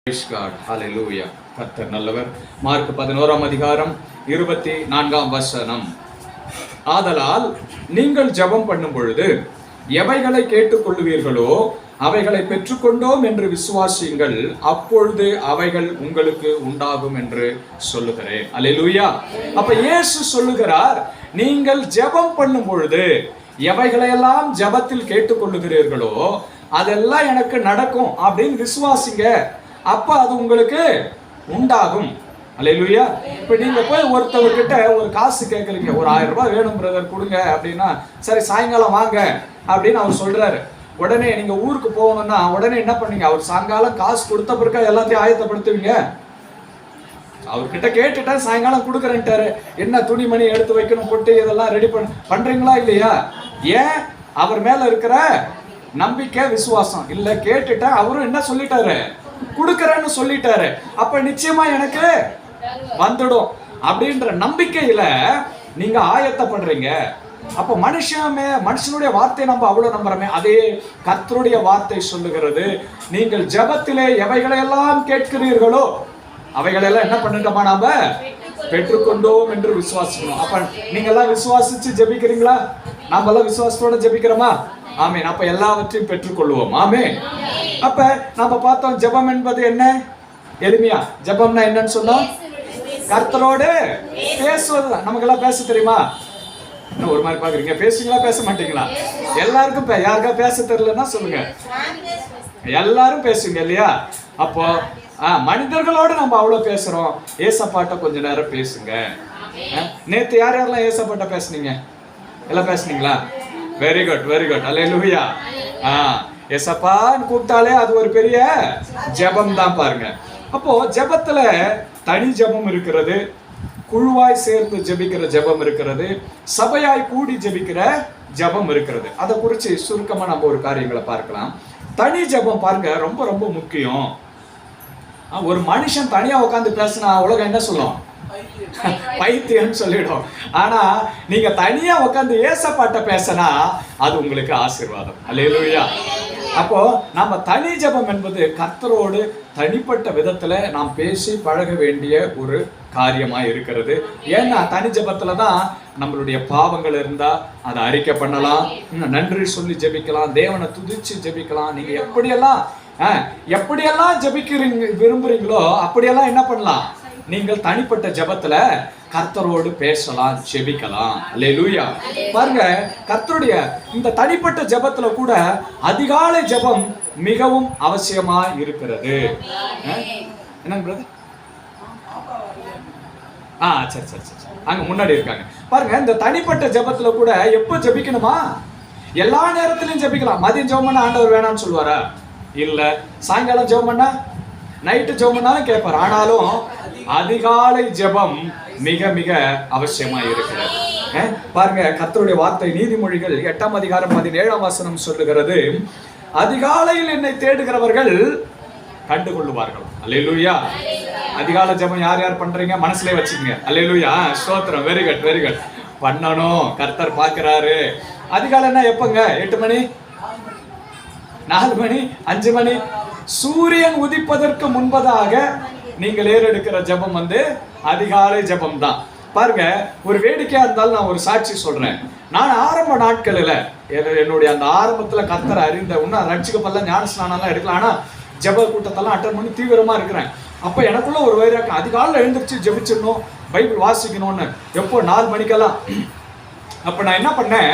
கர்த்தர் நல்லவர். மார்க் 11ஆம் அதிகாரம் 24ஆம் வசனம். ஆதலால் நீங்கள் ஜெபம் பண்ணும் பொழுது எவைகளை கேட்டுக்கொள்வீர்களோ அவைகளை பெற்றுக்கொண்டோம் என்று விசுவாசியுங்கள், அப்பொழுது அவைகள் உங்களுக்கு உண்டாகும் என்று சொல்லுகிறேன். அல்லேலூயா. அப்ப இயேசு சொல்லுகிறார், நீங்கள் ஜெபம் பண்ணும் பொழுது எவைகளையெல்லாம் ஜெபத்தில் கேட்டுக்கொள்ளுகிறீர்களோ அதெல்லாம் எனக்கு நடக்கும் அப்படின்னு விசுவாசிங்க, அப்ப அது உங்களுக்கு உண்டாகும். அல்லேலூயா. இப்ப நீங்க போய் ஒருத்தவர்கிட்ட ஒரு காசு கேட்கறீங்க, ஒரு 1000 ரூபாய் வேணும் பிரதர் கொடுங்க அப்படின்னா, சரி சாயங்காலம் வாங்க அப்படின்னு அவர் சொல்றாரு. உடனே நீங்க ஊருக்கு போகணும்னா உடனே என்ன பண்ணீங்க? அவர் சாயங்காலம் காசு கொடுத்த பிறகு எல்லாத்தையும் ஆயத்தப்படுத்துவீங்க. அவர்கிட்ட கேட்டுட்டா சாயங்காலம் கொடுக்குறேன்ட்டாரு, என்ன துணிமணி எடுத்து வைக்கணும், பொட்டு இதெல்லாம் ரெடி பண்றீங்களா இல்லையா? ஏன்? அவர் மேல இருக்கிற நம்பிக்கை விசுவாசம் இல்ல. கேட்டுட்டா அவரும் என்ன சொல்லிட்டாரு? கொடுக்கறேன்னு சொல்லிட்டாரு, அப்ப நிச்சயமா எனக்கு வந்துடும் அப்படின்ற நம்பிக்கையில நீங்க ஆயத்தப்படுறீங்க. அப்ப மனுஷனுடைய வார்த்தை நம்ம அவ்வளவு நம்புறோமே, அதே கர்த்தருடைய வார்த்தை சொல்லுகிறது, நீங்கள் ஜெபத்திலே எவைகளையெல்லாம் கேட்கிறீர்களோ அவைகளெல்லாம் என்ன பண்ணிட்டோமா நாம பெற்றுக்கொண்டோம் என்று விசுவாசிக்கணும். அப்ப நீங்க எல்லாம் விசுவாசிச்சு ஜெபிக்கிறீங்களா? நாம எல்லாம் விசுவாசத்தோட ஜெபிக்கிறோமா? ஆமேன். அப்ப எல்லாவற்றையும் பெற்றுக்கொள்வோம். ஆமேன். அப்ப நம்ம பார்த்தோம், ஜெபம் என்பது என்ன? எளிமையா ஜெபம்னா என்னன்னு சொன்னோம், கர்த்தரோடு பேசுவது. நமக்கு எல்லாம் பேச தெரியுமா? ஒரு மாதிரி பாக்குறீங்க, பேசுங்களா பேச மாட்டீங்களா? எல்லாருக்கும் யாருக்கா பேச தெரியலன்னா சொல்லுங்க, எல்லாரும் பேசுங்க இல்லையா? அப்போ மனிதர்களோடு நம்ம அவ்வளவு பேசுறோம். ஏசப்பாட்ட கொஞ்ச நேரம் பேசுங்க. நேத்து யார் யாரெல்லாம் ஏசப்பாட்ட பேசுனீங்க? எல்லாம் பேசுனீங்களா? Very good, very good. அல்லேலூயா. ஏசப்பான்னு கூப்பிட்டாலே அது ஒரு பெரிய ஜெபம் தான் பாருங்க. அப்போ ஜெபத்துல தனி ஜெபம் இருக்கிறது, குழுவாய் சேர்ந்து ஜெபிக்கிற ஜெபம் இருக்கிறது, சபையாய் கூடி ஜெபிக்கிற ஜெபம் இருக்கிறது. அதை குறித்து சுருக்கமா நம்ம ஒரு காரியங்களை பார்க்கலாம். தனி ஜெபம் பாருங்க ரொம்ப ரொம்ப முக்கியம். ஒரு மனுஷன் தனியா உட்காந்து பேசினா உலகம் என்ன சொல்லும்? பைத்தியம் சொல்லிடும். ஆனா நீங்க தனியா உட்காந்து ஏசப்பாட்ட பேசினா அது உங்களுக்கு ஆசீர்வாதம். அல்லேலூயா. அப்போ நம்ம தனி ஜெபம் என்பது கர்த்தரோடு தனிப்பட்ட விதத்துல நாம் பேசி பழக வேண்டிய ஒரு காரியமா இருக்கிறது. ஏன்னா தனி ஜெபத்துல தான் நம்மளுடைய பாவங்கள் இருந்தா அதை அறிக்கை பண்ணலாம், நன்றி சொல்லி ஜெபிக்கலாம், தேவனை துதிச்சு ஜெபிக்கலாம். நீங்க எப்படியெல்லாம் ஜெபிக்கிறீங்க விரும்புறீங்களோ அப்படியெல்லாம் என்ன பண்ணலாம்? நீங்கள் தனிப்பட்ட ஜெபத்துல கர்த்தரோடு பேசலாம், ஜெபிக்கலாம். அல்லேலூயா. பாருங்க, கர்த்தருடைய இந்த தனிப்பட்ட ஜெபத்துல கூட அதிகாலை ஜெபம் மிகவும் அவசியமா இருக்கிறது. என்னங்க பிரதர்? சரி சரி சரி, அங்க முன்னாடி இருக்காங்க பாருங்க. இந்த தனிப்பட்ட ஜெபத்துல கூட எப்ப ஜெபிக்கணுமா? எல்லா நேரத்திலையும் ஜெபிக்கலாம். மதியம் ஜெபம் பண்ண ஆண்டவர் வேணாம்னு சொல்லுவாரா? இல்ல. சாயங்காலம் ஜெபம் பண்ணா, நைட்டு ஜெபம் பண்ணாலும் கேட்பார். ஆனாலும் அதிகாலை ஜெபம் மிக மிக அவசியமா இருக்கிறது. பாருங்க, கர்த்தருடைய வார்த்தை நீதிமொழிகள் 8ஆம் அதிகாரம் 17ஆம் வசனம் சொல்லுகிறது, அதிகாலையில் என்னை தேடுகிறவர்கள் கண்டுகொள்ளுவார்கள். அல்லேலூயா. அதிகாலை ஜெபம் யார் யார் பண்றீங்க? மனசுலயே வச்சுக்கங்க. அல்லேலூயா. ஸ்தோத்திரம். Very good, very good. பண்ணணும், கர்த்தர் பார்க்கிறாரு. அதிகாலைன்னா எப்பங்க? 8 மணி, 4 மணி, 5 மணி, சூரியன் உதிப்பதற்கு முன்பதாக நீங்கள் ஏறெடுக்கிற ஜெபம் அதிகாலை ஜெபம் தான். பாருங்க, ஒரு வேடிக்கையா இருந்தாலும் நான் ஒரு சாட்சி சொல்றேன். நான் ஆரம்ப நாட்களில் என்னுடைய அந்த ஆரம்பத்துல கர்த்தரை அறிந்த இன்னும் ரட்சிக்கப்படல, ஞான ஸ்நானம்லாம் எடுக்கலாம், ஆனா ஜெப கூட்டத்தெல்லாம் அட்டன் பண்ணி தீவிரமா இருக்கிறேன். அப்ப எனக்குள்ள ஒரு வைராக்கம், அதிகாலையில் எழுந்திரிச்சு ஜெபிச்சிடணும், பைபிள் வாசிக்கணும்னு. எப்போ? 4 மணிக்கெல்லாம். அப்ப நான் என்ன பண்ணேன்,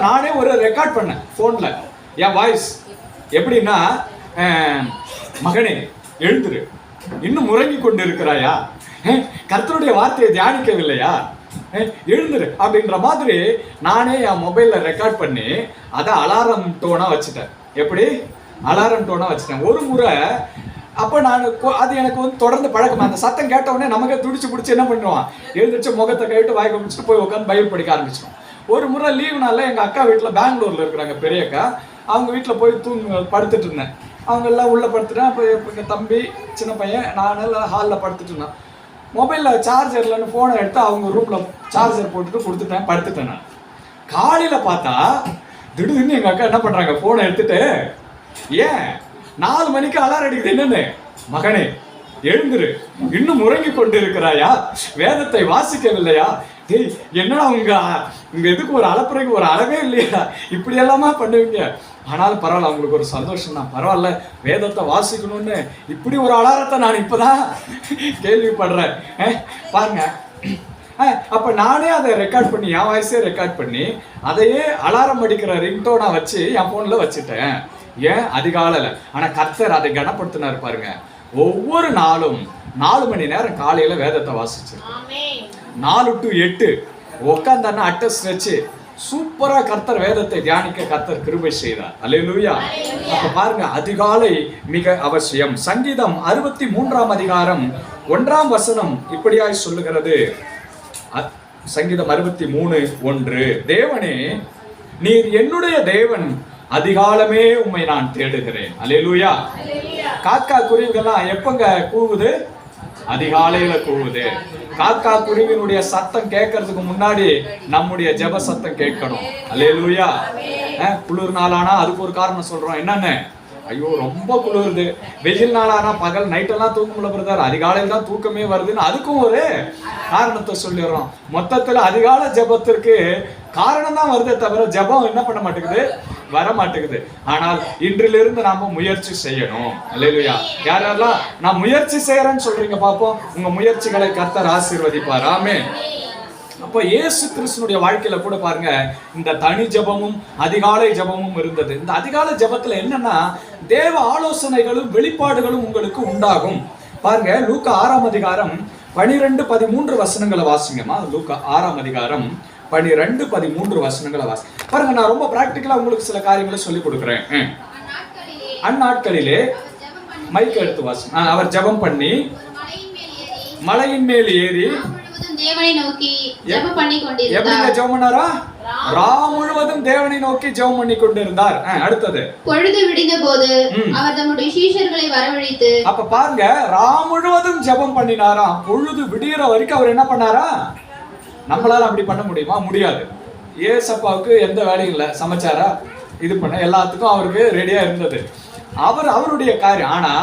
நானே ஒரு ரெக்கார்ட் பண்ணேன் போன்ல என் வாய்ஸ். எப்படின்னா, மகனே எழுந்துரு, இன்னும் உறங்கி கொண்டு இருக்கிறாயா? கர்த்தருடைய வார்த்தையை தியானிக்கவில்லையா? எழுந்துரு அப்படின்ற மாதிரி நானே என் மொபைல்ல ரெக்கார்ட் பண்ணி அதை அலாரம் டோனா வச்சுட்டேன். எப்படி? அலாரம் டோனா வச்சுட்டேன். ஒரு முறை அப்போ நான் அது எனக்கு தொடர்ந்து பழக்கம். அந்த சத்தம் கேட்ட உடனே நமக்கே துடிச்சு பிடிச்சி என்ன பண்ணுவான், எழுந்திரிச்சு முகத்தை கழிட்டு வாய்க்க பிடிச்சிட்டு போய் உட்காந்து பைபிள் படிக்க ஆரம்பிச்சிடும். ஒரு முறை லீவுனால எங்க அக்கா வீட்டில் பெங்களூர்ல இருக்கிறாங்க பெரிய அக்கா, அவங்க வீட்டில் போய் படுத்துட்டு இருந்தேன். அவங்க எல்லாம் உள்ள படுத்துட்டேன். அப்போ எங்கள் தம்பி, சின்ன பையன், நான் எல்லாம் ஹாலில் படுத்துட்டு இருந்தேன். மொபைலில் சார்ஜர்லன்னு ஃபோனை எடுத்து அவங்க ரூமில் சார்ஜர் போட்டுட்டு கொடுத்துட்டேன், படுத்துட்டேன். நான் காலையில் பார்த்தா திடீர்னு எங்கள் அக்கா என்ன பண்ணுறாங்க, ஃபோனை எடுத்துட்டு, ஏன் 4 மணிக்கு அலாரம் அடிக்குது என்னன்னு மகனே எழுந்துரு, இன்னும் உறங்கி கொண்டு இருக்கிறாயா? வேதத்தை வாசிக்கவில்லையா? டேய், என்னடா உங்க இதுக்கு ஒரு அலப்புறைக்கு ஒரு அளவே இல்லையா? இப்படி எல்லாமா பண்ணுவீங்க. ஆனாலும் பரவாயில்ல, அவங்களுக்கு ஒரு சந்தோஷம் தான். பரவாயில்ல, வேதத்தை வாசிக்கணும்னு இப்படி ஒரு அலாரத்தை நான் இப்பதான் கேள்விப்படுறேன். பாருங்க, அப்ப நானே அதை ரெக்கார்ட் பண்ணி, என் வாய்ஸே ரெக்கார்ட் பண்ணி அதையே அலாரம் அடிக்கிற ரிங்டோனா வச்சு என் போன்ல வச்சுட்டேன். ஏன்? அதிகாலையில. ஆனா கர்த்தர் அதை கனப்படுத்தினாரு பாருங்க. ஒவ்வொரு நாளும் 4 மணி நேரம் காலையில வேதத்தை வாசிச்சு 4 to 8 உட்காந்தான அட்டஸ் வச்சு சூப்பரா கர்த்தர் வேதத்தை தியானிக்க கர்த்தர் கிருபை செய்தார். அல்லேலூயா. அப்ப பாருங்க, அதிகாலை மிக அவசியம். சங்கீதம் 63ஆம் அதிகாரம் 1ஆம் வசனம் இப்படியாய் சொல்லுகிறது. சங்கீதம் 63:1, தேவனே நீர் என்னுடைய தேவன், அதிகாலமே உம்மை நான் தேடுகிறேன். அல்லேலூயா. காக்கா குருவிகள்லாம் எப்பங்க கூவுது? அதிகாலையில கூவுது. காக்கா குருவினுடைய சத்தம் கேட்கறதுக்கு முன்னாடி நம்முடைய ஜெப சத்தம் கேட்கணும். அல்லேலூயா. குளிர் நாளானா அதுக்கு ஒரு காரணம் சொல்றோம். என்னன்னு? ஐயோ ரொம்ப குளிருது. வெயில் நாளானா பகல் நைட்டெல்லாம் தூக்க முடியல பிரதர், அதிகாலையில் தான் தூக்கமே வருதுன்னு அதுக்கும் ஒரு காரணத்தை சொல்லிடுறோம். மொத்தத்துல அதிகாலை ஜெபத்திற்கு காரணம் தான் வருதே தவிர ஜெபம் என்ன பண்ண மாட்டேங்குது, வர மாட்டேங்குது. ஆனால் இன்றிலிருந்து நாம முயற்சி செய்யணும். அல்லேலூயா. யாரெல்லாம் நான் முயற்சி செய்யறேன்னு சொல்றீங்க பாப்போம், உங்க முயற்சிகளை கர்த்தர் ஆசீர்வதிப்பார். ஆமென். அப்போ இயேசு கிறிஸ்துனுடைய வாழ்க்கையில கூட பாருங்க, இந்த தனி ஜெபமும் அதிகாலை ஜெபமும் இருந்தது. இந்த அதிகாலை ஜெபத்துல என்னன்னா, தேவ ஆலோசனைகளும் வெளிப்பாடுகளும் உங்களுக்கு உண்டாகும். பாருங்க, லூக்கா 6ஆம் அதிகாரம் 12-13 வசனங்களை வாசிங்கம்மா. லூக்கா 6ஆம் அதிகாரம் 12-13 வசனங்களை வாசி. பாருங்க, நான் ரொம்ப பிராக்டிக்கலா உங்களுக்கு சில காரியங்களை சொல்லி கொடுக்குறேன். அந்நாட்களிலே மைக் எடுத்து வாசி. அவர் ஜெபம் பண்ணி மலையின் மேல் ஏறி தேவனை நோக்கி ஜெபம் பண்ணி கொண்டிருந்தார். எப்படிங்க ஜெபம் பண்ணாரா? ராம் முழுவதும் தேவனை நோக்கி ஜெபம் பண்ணி கொண்டிருந்தார். அடுத்தது, பொழுது விடிந்த போது அவர் தம்முடைய சீஷர்களை வரவழைத்து. அப்ப பாருங்க, ராம் முழுவதும் ஜெபம் பண்ணினாராம். பொழுது விடியற வரைக்கும் அவர் என்ன பண்ணாரா? நம்மளால அப்படி பண்ண முடியுமா? முடியாது. ஏசப்பாவுக்கு எந்த வேலையும் இல்லை, சமைச்சாரா, இது பண்ண எல்லாத்துக்கும் அவருக்கு ரெடியா இருந்தது. அவருடைய காரியம். ஆனா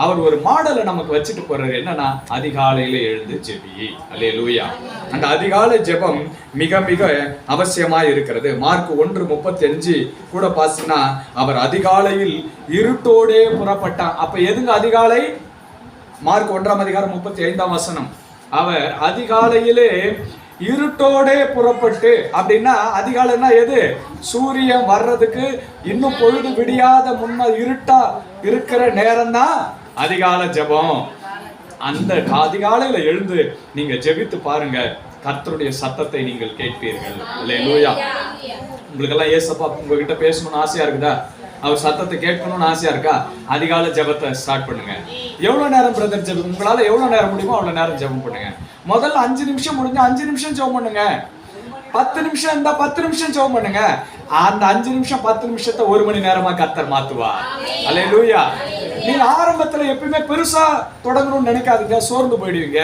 அவர் ஒரு மாடலை நமக்கு வச்சுட்டு போறாரு. என்னன்னா, அதிகாலையில எழுந்து ஜெபி. அல்லேலூயா. அந்த அதிகாலை ஜெபம் மிக மிக அவசியமா இருக்கிறது. மார்க் 1:35 கூட பாத்தீங்கன்னா, அவர் அதிகாலையில் இருட்டோடே புறப்பட்டான். அப்ப எதுங்க அதிகாலை? மார்க் 1ஆம் அதிகாரம் 35ஆம் வசனம். அவர் அதிகாலையிலே இருட்டோடே புறப்பட்டு, அப்படின்னா அதிகாலைன்னா எது? சூரியன் வர்றதுக்கு இன்னும் பொழுது விடியாத முன்ன இருட்டா இருக்கிற நேரம் தான் அதிகாலை ஜெபம். அந்த அதிகாலையில எழுந்து நீங்க ஜெபித்து பாருங்க, கர்த்தருடைய சத்தத்தை நீங்கள் கேட்பீர்கள். அல்லேலூயா. உங்களுக்கு எல்லாம் ஏசப்பா உங்ககிட்ட பேசணும்னு ஆசையா இருக்குதா? அவர் சத்தத்தை கேட்கணும்னு ஆசையா இருக்கா? அதிகாலை ஜெபத்தை ஸ்டார்ட் பண்ணுங்க. எவ்வளவு நேரம் பிரதர் ஜெபம்? உங்களால எவ்வளவு நேரம் முடியுமோ அவ்வளவு நேரம் ஜெபம் பண்ணுங்க. முதல்ல 5 நிமிஷம் முடிஞ்சா 5 நிமிஷம் ஜெபம் பண்ணுங்க. 10 நிமிஷம் இருந்தா 10 நிமிஷம் ஜெபம் பண்ணுங்க. அந்த 5 நிமிஷம் 10 நிமிஷத்தை 1 மணி நேரமா கர்த்தர் மாத்துவா. அல்லேலூயா. நீங்க ஆரம்பத்துல எப்பயுமே பெருசா தொடங்கணும்னு நினைக்காதீங்க, சோர்ந்து போயிடுவீங்க.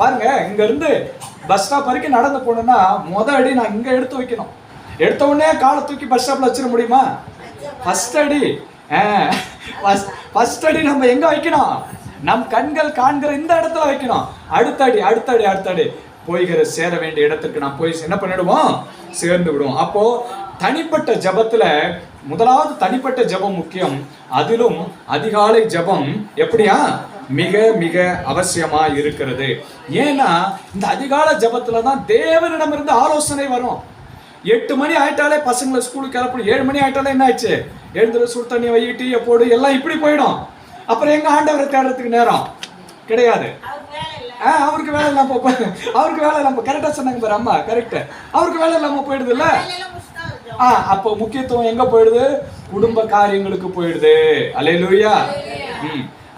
பாருங்க, இங்க இருந்து பஸ் ஸ்டாப் வரைக்கும் நடந்து போனோம்னா அடி நான் இங்க எடுத்து வைக்கணும். எடுத்த உடனே காலை தூக்கி பஸ் ஸ்டாப்ல வச்சிட முடியுமா? ஃபர்ஸ்ட் அடி நம்ம எங்க வைக்கணும்? நம் கண்கள் காண்கிற இந்த இடத்துல வைக்கணும். அடுத்தடி போய்கிற சேர வேண்டிய இடத்துக்கு நான் போய் என்ன பண்ணிடுவோம்? சேர்ந்து விடுவோம். அப்போ தனிப்பட்ட ஜபத்துல முதலாவது தனிப்பட்ட ஜபம் முக்கியம். அதிலும் அதிகாலை ஜபம் எப்படியா மிக மிக அவசியமா இருக்கிறது. ஏன்னா இந்த அதிகாலை ஜபத்துல தான் தேவனிடமிருந்து ஆலோசனை வரும். 8 மணி ஆயிட்டாலே பசங்களை ஸ்கூலுக்கு கிளப்பணும். 7 மணி ஆயிட்டாலே என்ன ஆயிடுச்சு? எழுந்துரு, சுடு தண்ணி வை, டீயை போடு, எல்லாம் இப்படி போயிடும். அப்புறம் எங்க ஆண்டவரை தேடுறதுக்கு நேரம் கிடையாது. அவருக்கு வேலை இல்லாம அவருக்கு வேலை இல்லாம கரெக்டா சொன்னாங்க பாரு அம்மா, கரெக்ட். அவருக்கு வேலை இல்லாம போயிடுது இல்ல? அப்போ முக்கியத்துவம் எங்க போயிடுது? குடும்ப காரியங்களுக்கு போயிடுது. அல்லேலூயா.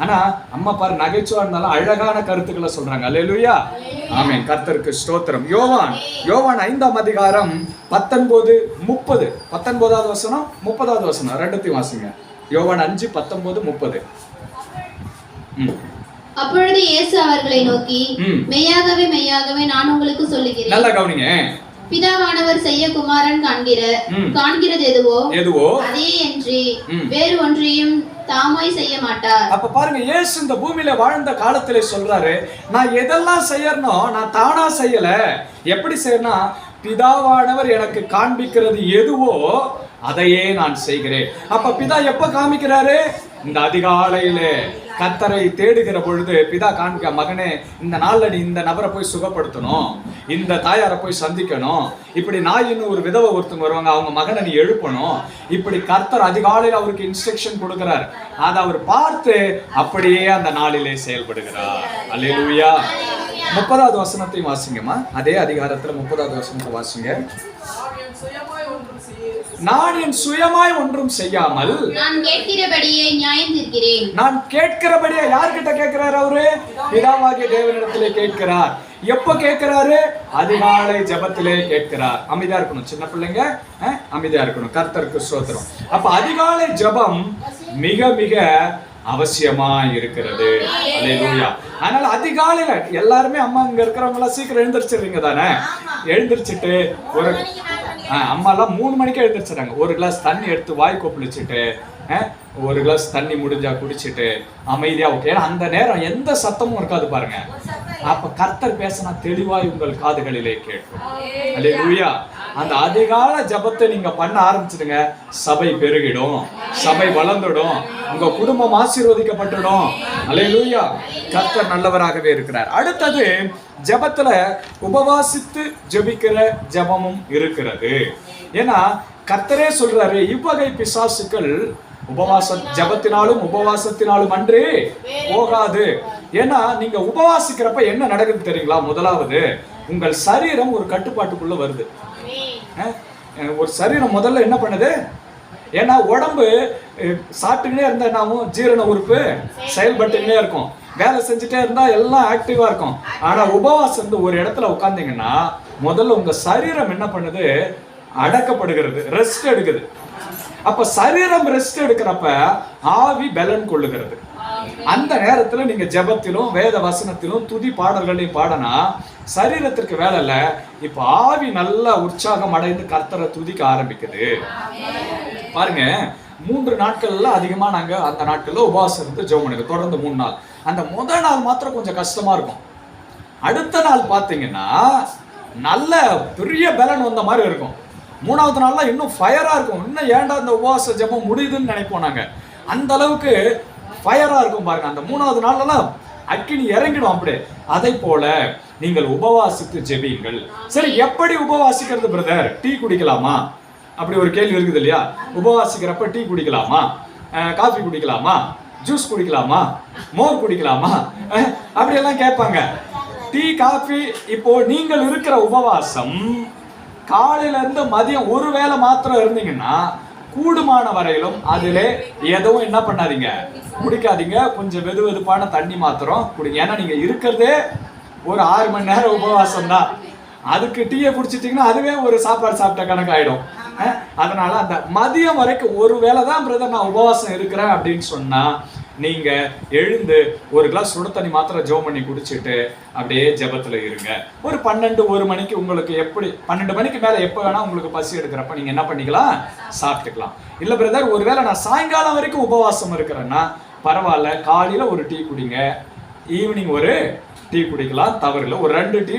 ஆனா அம்மா பாரு, நகைச்சுவா இருந்தாலும் அழகான கருத்துக்களை சொல்றாங்க. அல்லேலூயா. ஆமென். கர்த்தருக்கு ஸ்தோத்திரம். யோவான் 5ஆம் அதிகாரம் 19-30 19வது வசனம் 30வது வசனம் ரெண்டுத்தையும் வாசிங்க. யோவான் 5:19-30. அப்பொழுது இயேசு அவர்களை நோக்கி, மெய்யாகவே மெய்யாகவே நான் உங்களுக்கு சொல்லுகிறேன். நல்லா கவனிங்க. பிதாவானவர் செய்ய குமாரன் காண்கிறது எதுவோ அதே என்று வேறு ஒன்றையும் தாமாய் செய்ய மாட்டார். அப்ப பாருங்க, இயேசு இந்த பூமியில வாழ்ந்த காலத்திலே சொல்றாரு, நான் எதெல்லாம் செய்யறனோ நான் தானா செய்யல. எப்படி செய்யறனா, பிதாவானவர் எனக்கு காண்பிக்கிறது எதுவோ அதையே நான் செய்கிறேன். அப்ப பிதா எப்ப காமிக்கிறாரு? இந்த அதிகாலையிலே கர்த்தரை தேடுகிற பொழுது பிதா காண்பிக்க, மகனே இந்த நாள்ல நீ இந்த நபரை போய் சுகப்படுத்தணும், இந்த தாயாரை போய் சந்திக்கணும், இப்படி நாயின்னு ஒரு விதவை ஒருத்தங்க வருவாங்க, அவங்க மகனை நீ எழுப்பணும். இப்படி கர்த்தர் அதிகாலையில் அவருக்கு இன்ஸ்ட்ரக்ஷன் கொடுக்கிறார். அதை அவர் பார்த்து அப்படியே அந்த நாளிலே செயல்படுகிறார். அல்லேலூயா. 30வது வசனத்தை வாசிங்கம்மா. அதே அதிகாரத்துல 30வது வசனத்தை வாசிங்க. நான் என் சுயமாய் ஒன்றும் செய்யாமல் நான் கேட்கிறபடியே நியாயம் தீர்க்கிறேன். நான் கேட்கிறபடியே யார்கிட்ட கேட்கிறார்? அவரு பிதாவாகிய தேவனிடத்திலே கேட்கிறார். எப்ப கேட்கிறாரு? அதிகாலை ஜெபத்திலே கேட்கிறார். அமைதியா இருக்கணும் சின்ன பிள்ளைங்க, அமைதியா இருக்கணும். கர்த்தருக்கு ஸ்தோத்திரம். அப்ப அதிகாலை ஜெபம் மிக மிக அவசியமா இருக்கிறது. அல்லேலூயா. அதனால அதிகாலையில எல்லாருமே, அம்மா இங்க இருக்கிறவங்க எல்லாம் சீக்கிரம் எழுந்திரிச்சிடுறீங்க தானே? எழுந்திரிச்சிட்டு ஒரு அம்மா எல்லாம் 3 மணிக்கே எழுந்திரிச்சிடறாங்க. ஒரு கிளாஸ் தண்ணி எடுத்து வாய் கொப்பளிச்சுட்டு, ஒரு கிளாஸ் தண்ணி முடிஞ்சா குடிச்சிட்டு அமைதியா ஓகே. அந்த நேரம் எந்த சத்தமும் இருக்காது பாருங்க. அப்ப கர்த்தர் பேசினா தெளிவாய் உங்கள் காதுகளிலே கேட்கும். அல்லேலூயா. அந்த அதிகால ஜபத்தை நீங்க பண்ண ஆரம்பிச்சிடுங்க, சபை பெருகிடும், சபை வளர்ந்துடும், உங்க குடும்பம் ஆசீர்வதிக்கப்பட்டுடும். அல்லேலூயா. கர்த்தர் நல்லவராகவே இருக்கிறார். அடுத்தது, ஜபத்துல உபவாசித்து ஜபிக்கிற ஜபமும் இருக்கிறது. ஏன்னா கர்த்தரே சொல்றாரு, இவ்வகை பிசாசுகள் ஜபத்தினாலும் உபவாசத்தினாலும் அன்றே போகாது. ஏன்னா நீங்க உபவாசிக்கிறப்ப என்ன நடக்குது தெரியுங்களா? முதலாவது, உங்கள் சரீரம் ஒரு கட்டுப்பாட்டுக்குள்ள வருது. ஒரு சரீரம் முதல்ல என்ன பண்ணுது? ஏன்னா உடம்பு சாப்பிட்டுக்கிட்டே இருந்தா என்னாகும்? ஜீரண உறுப்பு செயல்பட்டுக்கிட்டே இருக்கும், வேலை செஞ்சுட்டே இருந்தா எல்லாம் ஆக்டிவா இருக்கும். ஆனா உபவாசம் வந்து ஒரு இடத்துல உட்கார்ந்தீங்கன்னா முதல்ல உங்க சரீரம் என்ன பண்ணுது? அடக்கப்படுகிறது, ரெஸ்ட் எடுக்குது. அப்ப சரீரம் ரெஸ்ட் எடுக்கிறப்ப ஆவி பலன் கொள்ளுகிறது. அந்த நேரத்துல நீங்க ஜெபத்திலும் வேத வசனத்திலும் துதி பாடல்களையும் பாடனா சரீரத்திற்கு வேலை இல்ல. இப்ப ஆவி நல்லா உற்சாகம் அடைந்து கர்த்தரை துதிக்க ஆரம்பிக்குது. பாருங்க, 3 நாட்கள்ல அதிகமா நாங்க அந்த நாட்கள்ல உபவாசம் இருந்து ஜெபம் பண்ணுங்க. தொடர்ந்து 3 நாள். அந்த முதல் நாள் மாத்திரம் கொஞ்சம் கஷ்டமா இருக்கும். அடுத்த நாள் பாத்தீங்கன்னா நல்ல பெரிய பலன் வந்த மாதிரி இருக்கும். 3வது நாள்லாம் இன்னும் ஃபயரா இருக்கும். இன்னும் ஏன்டா இந்த உபவாச ஜெபம் முடியுதுன்னு நினைப்போம் நாங்க. அந்த அளவுக்கு ஃபயரா இருக்கும் பாருங்க. அந்த 3வது நாள்லாம் அக்கினி இறங்கிடும். அப்படியே அதை போல நீங்கள் உபவாசித்து ஜெபியுங்கள். சரி, எப்படி உபவாசிக்கிறது பிரதர்? டீ குடிக்கலாமா? அப்படி ஒரு கேள்வி இருக்குது இல்லையா? உபவாசிக்கிறப்ப டீ குடிக்கலாமா? காஃபி குடிக்கலாமா? ஜூஸ் குடிக்கலாமா? மோர் குடிக்கலாமா? அப்படியெல்லாம் கேட்பாங்க. Tea coffee. இப்போ நீங்கள் இருக்கிற உபவாசம் காலையில இருந்து மதியம் ஒரு வேளை மாத்திரம் இருந்தீங்கன்னா கூடுமான வரையிலும் அதிலே எதுவும் என்ன பண்ணாதீங்க, குடிக்காதீங்க. கொஞ்சம் வெது வெதுப்பான தண்ணி மாத்திரம் குடிங்க. ஏன்னா நீங்க இருக்கிறதே ஒரு 6 மணி நேரம் உபவாசம் தான். அதுக்கு டீயை குடிச்சிட்டீங்கன்னா அதுவே ஒரு சாப்பாடு சாப்பிட்ட கணக்கு ஆயிடும். அதனால அந்த மதியம் வரைக்கும் ஒரு வேளை தான் பிரதர் நான் உபவாசம் இருக்கிறேன் அப்படின்னு சொன்னா நீங்க எழுந்து ஒரு கிளாஸ் சுடு தண்ணி மாத்திரம் ஜெபம் பண்ணி குடிச்சிட்டு அப்படியே ஜெபத்துல இருங்க. ஒரு 12-1 மணிக்கு உங்களுக்கு எப்படி 12 மணிக்கு மேல எப்ப வேணா உங்களுக்கு பசி எடுக்கிறப்ப நீங்க என்ன பண்ணிக்கலாம்? சாப்பிட்டுக்கலாம். இல்ல பிரதர் ஒருவேளை நான் சாயங்காலம் வரைக்கும் உபவாசம் இருக்கிறேன்னா பரவாயில்ல, காலையில ஒரு டீ குடிங்க, ஈவினிங் ஒரு டீ குடிக்கலாம், தவறில்லை. ஒரு 2 டீ,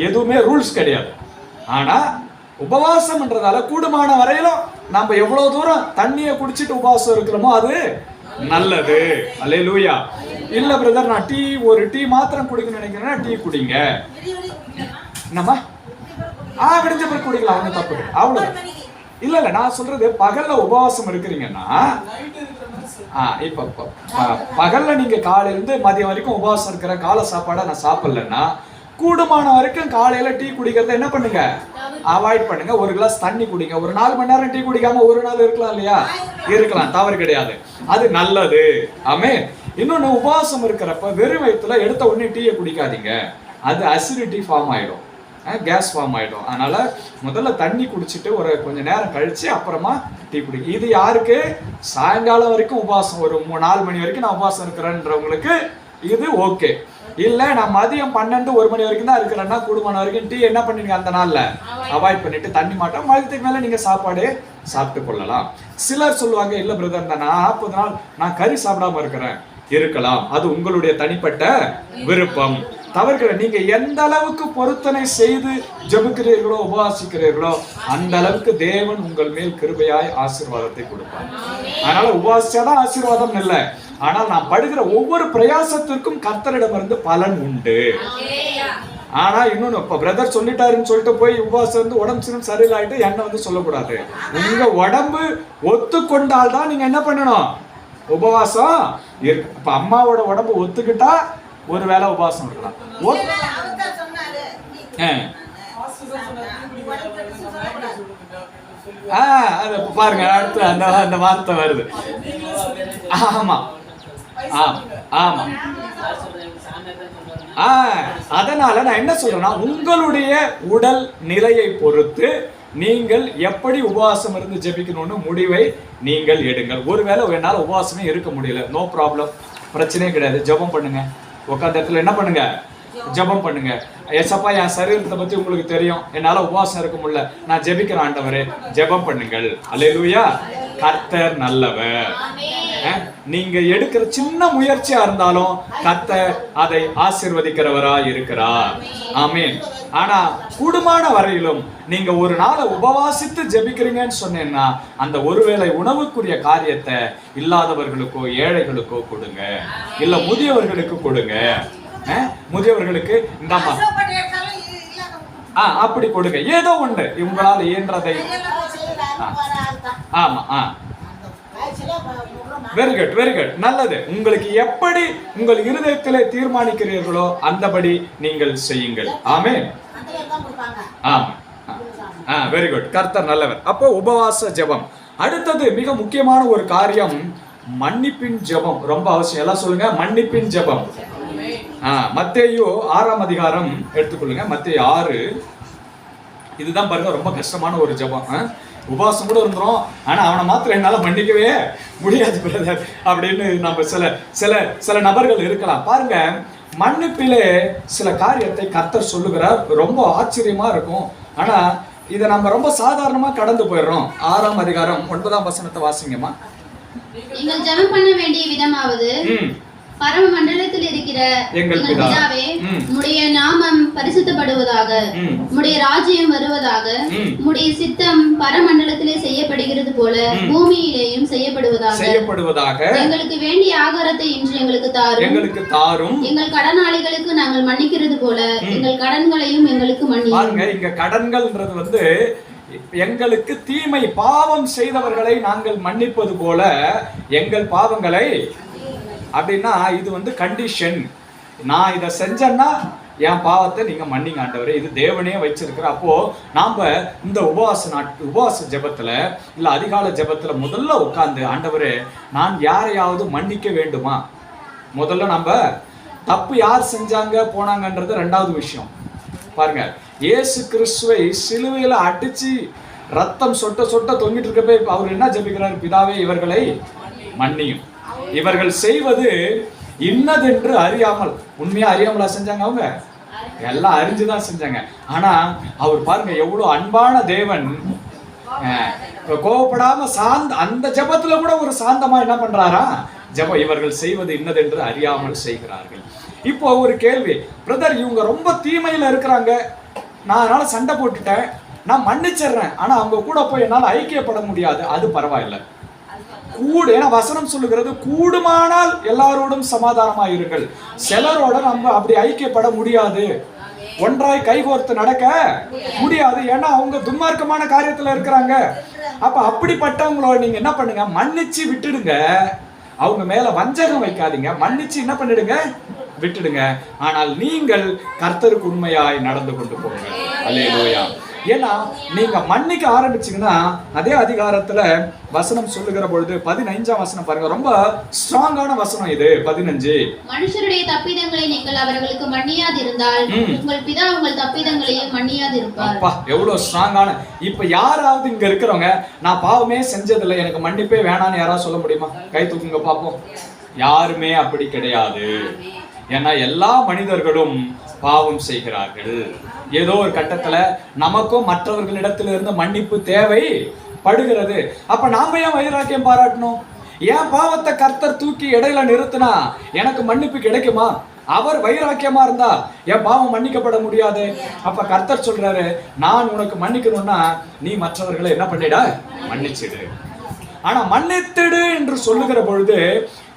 எதுவுமே ரூல்ஸ் கிடையாது. ஆனா உபவாசம்ன்றதால கூடுமான வரையிலும் நம்ம எவ்வளவு தூரம் தண்ணியை குடிச்சிட்டு உபவாசம் இருக்கிறோமோ அது நல்லது. அல்லேலூயா. இல்ல பிரதர் நான் ஒரு டீ மாத்திரம் குடிக்கணும்னு நினைக்கிறேன்னா டீ குடிங்க. என்னம்மா? விடிஞ்ச பிறகு குடிக்கலாம், ஒன்றும் தப்பு அவ்வளவு. இல்ல நான் சொல்றது பகல்ல உபவாசம் இருக்கிறீங்கன்னா இப்ப பகல்ல நீங்க காலையில இருந்து மதியம் வரைக்கும் உபவாசம் இருக்கிற காலை சாப்பாடை நான் சாப்பிடலன்னா கூடுமான வரைக்கும் காலையில டீ குடிக்கிறத என்ன பண்ணுங்க? அவாய்ட் பண்ணுங்க. ஒரு கிளாஸ் தண்ணி குடிங்க. ஒரு 4 மணி நேரம் டீ குடிக்காம ஒரு நாள் இருக்கலாம் இல்லையா? இருக்கலாம், தவறு கிடையாது, அது நல்லது. ஆமே. இன்னொன்னு, உபவாசம் இருக்கிறப்ப வெறும் வயிற்றுல எடுத்த உடனே டீயை குடிக்காதீங்க. அது அசிடிட்டி ஃபார்ம் ஆயிடும், கேஸ் ஃபார்ம் ஆயிடும். அதனால முதல்ல தண்ணி குடிச்சிட்டு ஒரு கொஞ்ச நேரம் கழிச்சு அப்புறமா டீ குடிங்க. இது யாருக்கு? சாயங்காலம் வரைக்கும் உபவாசம், ஒரு 4 மணி வரைக்கும் நான் உபவாசம் இருக்கிறேன்றவங்களுக்கு இது ஓகே. இல்ல நான் மதியம் 12-1 மணி வரைக்கும் தான் இருக்கிறேன்னா கூடுமான வரைக்கும் டீ என்ன பண்ணிருங்க அந்த நாள்ல அவாய்ட் பண்ணிட்டு தண்ணி மாட்டோம், மதியத்துக்கு மேல நீங்க சாப்பாடு சாப்பிட்டு கொள்ளலாம். சிலர் சொல்லுவாங்க இல்ல பிரதர் நான் 40 நாள் நான் கறி சாப்பிடாம இருக்கிறேன், இருக்கலாம், அது உங்களுடைய தனிப்பட்ட விருப்பம். தவறுகளை நீங்க எந்த அளவுக்கு பொருத்தனை செய்து ஜெபிக்கிறீர்களோ உபவாசிக்கிறீர்களோ அந்த அளவுக்கு தேவன் உங்கள் மேல் கிருபையாய் ஆசீர்வாதத்தை கொடுப்பார். அதனால உபவாசிச்சாதான் ஆசீர்வாதம் இல்லை, ஆனால் நான் படுகிற ஒவ்வொரு பிரயாசத்திற்கும் கர்த்தரிடமிருந்து பலன் உண்டு. ஆனா இன்னொன்னு இப்ப பிரதர் சொல்லிட்டாருன்னு சொல்லிட்டு போய் உபவாசம் வந்து உடம்பு சரியில்லாயிட்டு என்ன வந்து சொல்லக்கூடாது. உங்க உடம்பு ஒத்துக்கொண்டால்தான் நீங்க என்ன பண்ணணும், உபவாசம் இருக்கு. இப்ப அம்மாவோட உடம்பு ஒத்துக்கிட்டா ஒரு வேளை உபவாசம் இருக்கலாம். அது பாருங்க அடுத்து அந்த வார்த்தை வருது. ஆமா ஆமா அதனால நான் என்ன சொல்றேன்னா உங்களுடைய உடல் நிலையை பொறுத்து நீங்கள் எப்படி உபவாசம் இருந்து ஜெபிக்கணும்னு முடிவை நீங்கள் எடுங்கள். ஒருவேளை என்னால உபவாசமே இருக்க முடியல, நோ ப்ராப்ளம், பிரச்சனையே கிடையாது, ஜெபம் பண்ணுங்க. உட்கார்ந்த இடத்துல என்ன பண்ணுங்க, ஜெபம் பண்ணுங்க. ஏசப்பா என் சரீரத்தை பத்தி உங்களுக்கு தெரியும், என்னால உபவாசம் இருக்க முடியல, நான் ஜெபிக்கிறேன் ஆண்டவரே, ஜெபம் பண்ணுங்கள். அல்லேலூயா. கர்த்தர் நல்லவர். நீங்க எடுக்கிற சின்ன முயற்சியா இருந்தாலும் கர்த்தர் அதை ஆசீர்வதிக்கிறவரா இருக்கிறார். ஆமென். ஆனா கூடுமான வரையிலும் நீங்க ஒரு நாளை உபவாசித்து ஜெபிக்கிறீங்கன்னு சொன்னேன்னா அந்த ஒருவேளை உணவுக்குரிய காரியத்தை இல்லாதவர்களுக்கோ ஏழைகளுக்கோ கொடுங்க, இல்ல முதியவர்களுக்கு கொடுங்க. முதியவர்களுக்கு இந்த அப்படி கொடுங்க, ஏதோ ஒன்று உங்களால் இயன்றதை. ஆமா வெரி குட் வெரி குட், நல்லது. உங்களுக்கு எப்படி உங்கள் இருதயத்திலே தீர்மானிக்கிறீர்களோ அந்தபடி நீங்கள் செய்யுங்கள். ஆமென். ஆமா வெரி குட், கர்த்தர் நல்லவர். அப்போ உபவாச ஜெபம். அடுத்தது மிக முக்கியமான ஒரு காரியம் மன்னிப்பின் ஜெபம், ரொம்ப அவசியம். எல்லாம் சொல்லுங்க, மன்னிப்பின் ஜெபம். மத்தேயு 6ஆம் அதிகாரம் எடுத்துக்கொள்ளுங்க. மத்தேயு 6. இதுதான் பாருங்க ரொம்ப கஷ்டமான ஒரு ஜெபம். உபவாசம் கூட இருந்துரும், ஆனா அவனை மாத்திரம் என்னால மன்னிக்கவே முடியாது பிரதர் அப்படின்னு நம்ம சில நபர்கள் இருக்கலாம். பாருங்க, மன்னிப்பிலே சில காரியத்தை கர்த்தர் சொல்லுகிறார், ரொம்ப ஆச்சரியமா இருக்கும். ஆனா இதை நம்ம ரொம்ப சாதாரணமா கடந்து போயிடுறோம். 6ஆம் அதிகாரம் 9ஆம் வசனத்தை வாசிங்கம்மா. நீங்கள் ஜெபம் பண்ண வேண்டிய விதமாவது, பரம மண்டலத்தில் இருக்கிற எங்கள் பிதாவே, உம்முடைய நாமம் பரிசுத்தப்படுவதாக, உம்முடைய ராஜ்யம் வருவதாக, உம்முடைய சித்தம் பரமண்டலத்திலே செய்யப்படுகிறது போல பூமியிலேயும் செய்யப்படுவதாக. எங்களுக்கு வேண்டிய ஆகாரத்தை இன்று எங்களுக்கு தாரும். எங்கள் கடனாளிகளுக்கு நாங்கள் மன்னிக்கிறது போல எங்கள் கடன்களையும் எங்களுக்கு மன்னியும். பாருங்க, இங்க கடன்கள்ன்றது வந்து எங்களுக்கு தீமை பாவம் செய்தவர்களை நாங்கள் மன்னிப்பது போல எங்கள் பாவங்களை, அப்படின்னா இது வந்து கண்டிஷன். நான் இதை செஞ்சேன்னா என் பாவத்தை நீங்க மன்னிங்க ஆண்டவரே, இது தேவனே வச்சிருக்கிற. அப்போ நாம இந்த உபவாச ஜெபத்துல இல்ல அதிகால ஜெபத்துல முதல்ல உட்கார்ந்து ஆண்டவரே நான் யாரையாவது மன்னிக்க வேண்டுமா, முதல்ல நம்ம தப்பு யார் செஞ்சாங்க போனாங்கன்றது 2வது விஷயம். பாருங்க, இயேசு கிறிஸ்துவை சிலுவையில அடிச்சு ரத்தம் சொட்ட சொட்ட தொங்கிட்டு இருக்கப்ப அவர் என்ன ஜெபிக்கிறார், பிதாவே இவர்களை மன்னியும், இவர்கள் செய்வது இன்னதென்று அறியாமல். உண்மையா அறியாமலா செஞ்சாங்க? அவங்க எல்லாம் அறிஞ்சுதான் செஞ்சாங்க. ஆனா அவர் பாருங்க எவ்வளவு அன்பான தேவன், கோவப்படாம அந்த ஜெபத்துல கூட ஒரு சாந்தமா என்ன பண்றாரா, ஜெபம் இவர்கள் செய்வது இன்னதென்று அறியாமல் செய்கிறார்கள். இப்போ ஒரு கேள்வி, பிரதர் இவங்க ரொம்ப தீமையில இருக்கிறாங்க, நான் அதனால சண்டை போட்டுட்டேன், நான் மன்னிச்சிடுறேன், ஆனா அவங்க கூட போய் என்னால ஐக்கியப்பட முடியாது, அது பரவாயில்லை. ஏன்னா வசனம் சொல்லுகிறது கூடுமானால் எல்லாரோடும் சமாதானமா இருங்கள். சிலரோட நம்ம அப்படி ஐக்கியப்பட முடியாது, ஒன்றாய் கைகோர்த்து நடக்க முடியாது, ஏன்னா அவங்க துன்மார்க்கமான காரியத்துல இருக்கிறாங்க. அப்ப அப்படிப்பட்டவங்களோட நீங்க என்ன பண்ணுங்க, மன்னிச்சு விட்டுடுங்க. அவங்க மேல வஞ்சகம் வைக்காதீங்க, மன்னிச்சு என்ன பண்ணிடுங்க, விட்டுடுங்க. ஆனால் நீங்கள் கர்த்தருக்கு உண்மையாய் நடந்து கொண்டு போங்க. அல்லேலூயா. ஏன்னா நீங்க மன்னிக்க ஆரம்பிச்சீங்கன்னா அதே அதிகாரத்துல வசனம் சொல்லுகிற பொழுது 15ஆம் வசனம் பாருங்க, ரொம்ப ஸ்ட்ராங்கான வசனம் இது. 15, மனுஷருடைய தப்பிதங்களை நீங்கள் அவர்களுக்கு மன்னியாதிருந்தால் உங்கள் பிதா உங்கள் தப்பிதங்களையும் மன்னியாதிருப்பார். அப்பா எவ்வளவு ஸ்ட்ராங்கான. இப்ப யாராவது இங்க இருக்கிறவங்க நான் பாவமே செஞ்சதில்லை, எனக்கு மன்னிப்பே வேணான்னு யாராவது சொல்ல முடியுமா? கை தூக்குங்க பாப்போம். யாருமே அப்படி கிடையாது. ஏன்னா எல்லா மனிதர்களும் பாவம் செய்கிறார்கள். ஏதோ ஒரு கட்டத்துல நமக்கும் மற்றவர்களிடத்திலிருந்து மன்னிப்பு தேவை படுகிறது. அப்ப நாம ஏன் வைராக்கியம் பாராட்டணும்? ஏன் பாவத்தை கர்த்தர் தூக்கி இடையில நிறுத்தினா எனக்கு மன்னிப்பு கிடைக்குமா? அவர் வைராக்கியமா இருந்தா என் பாவம் மன்னிக்கப்பட முடியாது. அப்ப கர்த்தர் சொல்றாரு, நான் உனக்கு மன்னிக்கணும்னா நீ மற்றவர்களை என்ன பண்ணிட? மன்னிச்சிடு. ஆனா மன்னித்திடு என்று சொல்லுகிற பொழுது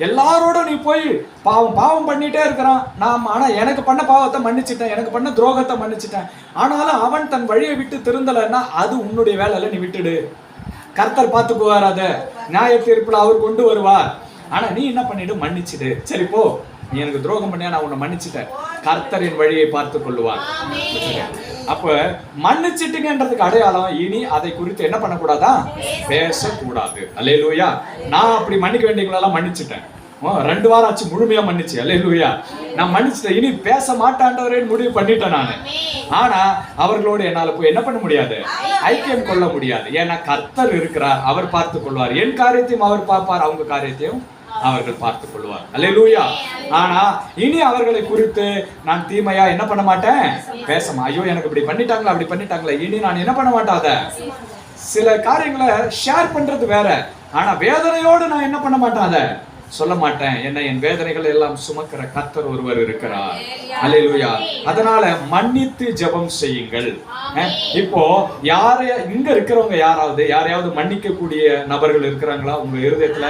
எல்லாரோட நீ போய் பாவம் பண்ணிட்டே இருக்கிறான். ஆனா எனக்கு பண்ண பாவத்தை மன்னிச்சிட்டேன், எனக்கு பண்ண துரோகத்தை மன்னிச்சிட்டேன், ஆனாலும் அவன் தன் வழியை விட்டு திருந்தலைன்னா அது உன்னுடைய வேலையில நீ விட்டுடு. கர்த்தர் பார்த்துக்குவார், அத நியாய தீர்ப்புல அவர் கொண்டு வருவார். ஆனா நீ என்ன பண்ணிடு? மன்னிச்சிடு. சரி போ, நீ எனக்கு துரோகம் பண்ணியா, நான் உன்னை மன்னிச்சிட்டேன், கர்த்தரின் வழியை பார்த்து கொள்ளுவார். அப்ப மன்னிச்சிட்டுங்கன்றதுக்கு அடையாளம் இனி அதை குறித்து என்ன பண்ணக்கூடாதா? பேசக்கூடாது. அல்லேலூயா. நான் அப்படி மன்னிக்க வேண்டியவங்களெல்லாம் மன்னிச்சிட்டேன், 2 வாரம் ஆச்சு முழுமையா மன்னிச்சு. அல்லேலூயா. நான் மன்னிச்சிட்டேன், இனி பேச மாட்டாண்டவரே முடிவு பண்ணிட்டேன் நானு. ஆனா அவர்களோடு என்னால போய் என்ன பண்ண முடியாது? ஐக்கியம் கொள்ள முடியாது. ஏன்னா கர்த்தர் இருக்கிறார், அவர் பார்த்து கொள்வார். என் காரியத்தையும் அவர் பார்ப்பார், அவங்க காரியத்தையும் அவர்கள் பார்த்துக் கொள்வார். அல்லேலூயா. ஆனா இனி அவர்களை குறித்து நான் தீமையா என்ன பண்ண மாட்டேன்? பேசமா. ஐயோ எனக்கு இப்படி பண்ணிட்டாங்களா, அப்படி பண்ணிட்டாங்களா, இனி நான் என்ன பண்ண மாட்டாத. சில காரியங்களை ஷேர் பண்றது வேற, ஆனா வேதனையோடு நான் என்ன பண்ண மாட்டாத சொல்ல மாட்டேன். என்ன, என் வேதனைகள் எல்லாம் சுமக்கிற கர்த்தர் ஒருவர் இருக்கிறார். அல்லேலூயா. அதனால மன்னித்து ஜெபம் செய்யுங்கள். இப்போ இங்க இருக்கிறவங்க யாரையாவது மன்னிக்க கூடிய நபர்கள் இருக்கிறாங்களா உங்க இருதயத்துல?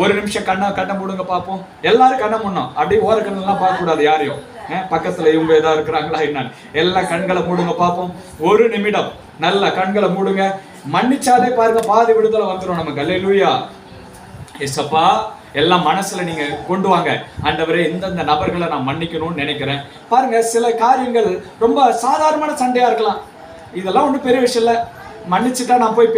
ஒரு நிமிஷம் கண்ணை மூடுங்க பாப்போம். எல்லாரும் கண்ணை மூடணும், அப்படியே ஓர கண்ணெல்லாம் பார்க்க கூடாது யாரையும். பக்கத்துல இவங்க ஏதாவது இருக்கிறாங்களா என்னன்னு எல்லாம் கண்களை மூடுங்க பாப்போம். ஒரு நிமிடம் நல்ல கண்களை மூடுங்க. மன்னிச்சாலே பாருங்க பாதி விடுதலை வந்துடும் நமக்கு. அல்லேலூயா. ஏசப்பா, எல்லாம் மனசுல நீங்க கொண்டு வாங்க. ஆண்டவரே, இந்தந்த நபர்களை நான் மன்னிக்கணும்னு நினைக்கிறேன். பாருங்க, சில காரியங்கள் ரொம்ப சாதாரணமான சண்டையா இருக்கலாம். இதெல்லாம் ஒன்றும் பெரிய விஷயம் இல்லை. மன்னிச்சுட்டா நான் போய்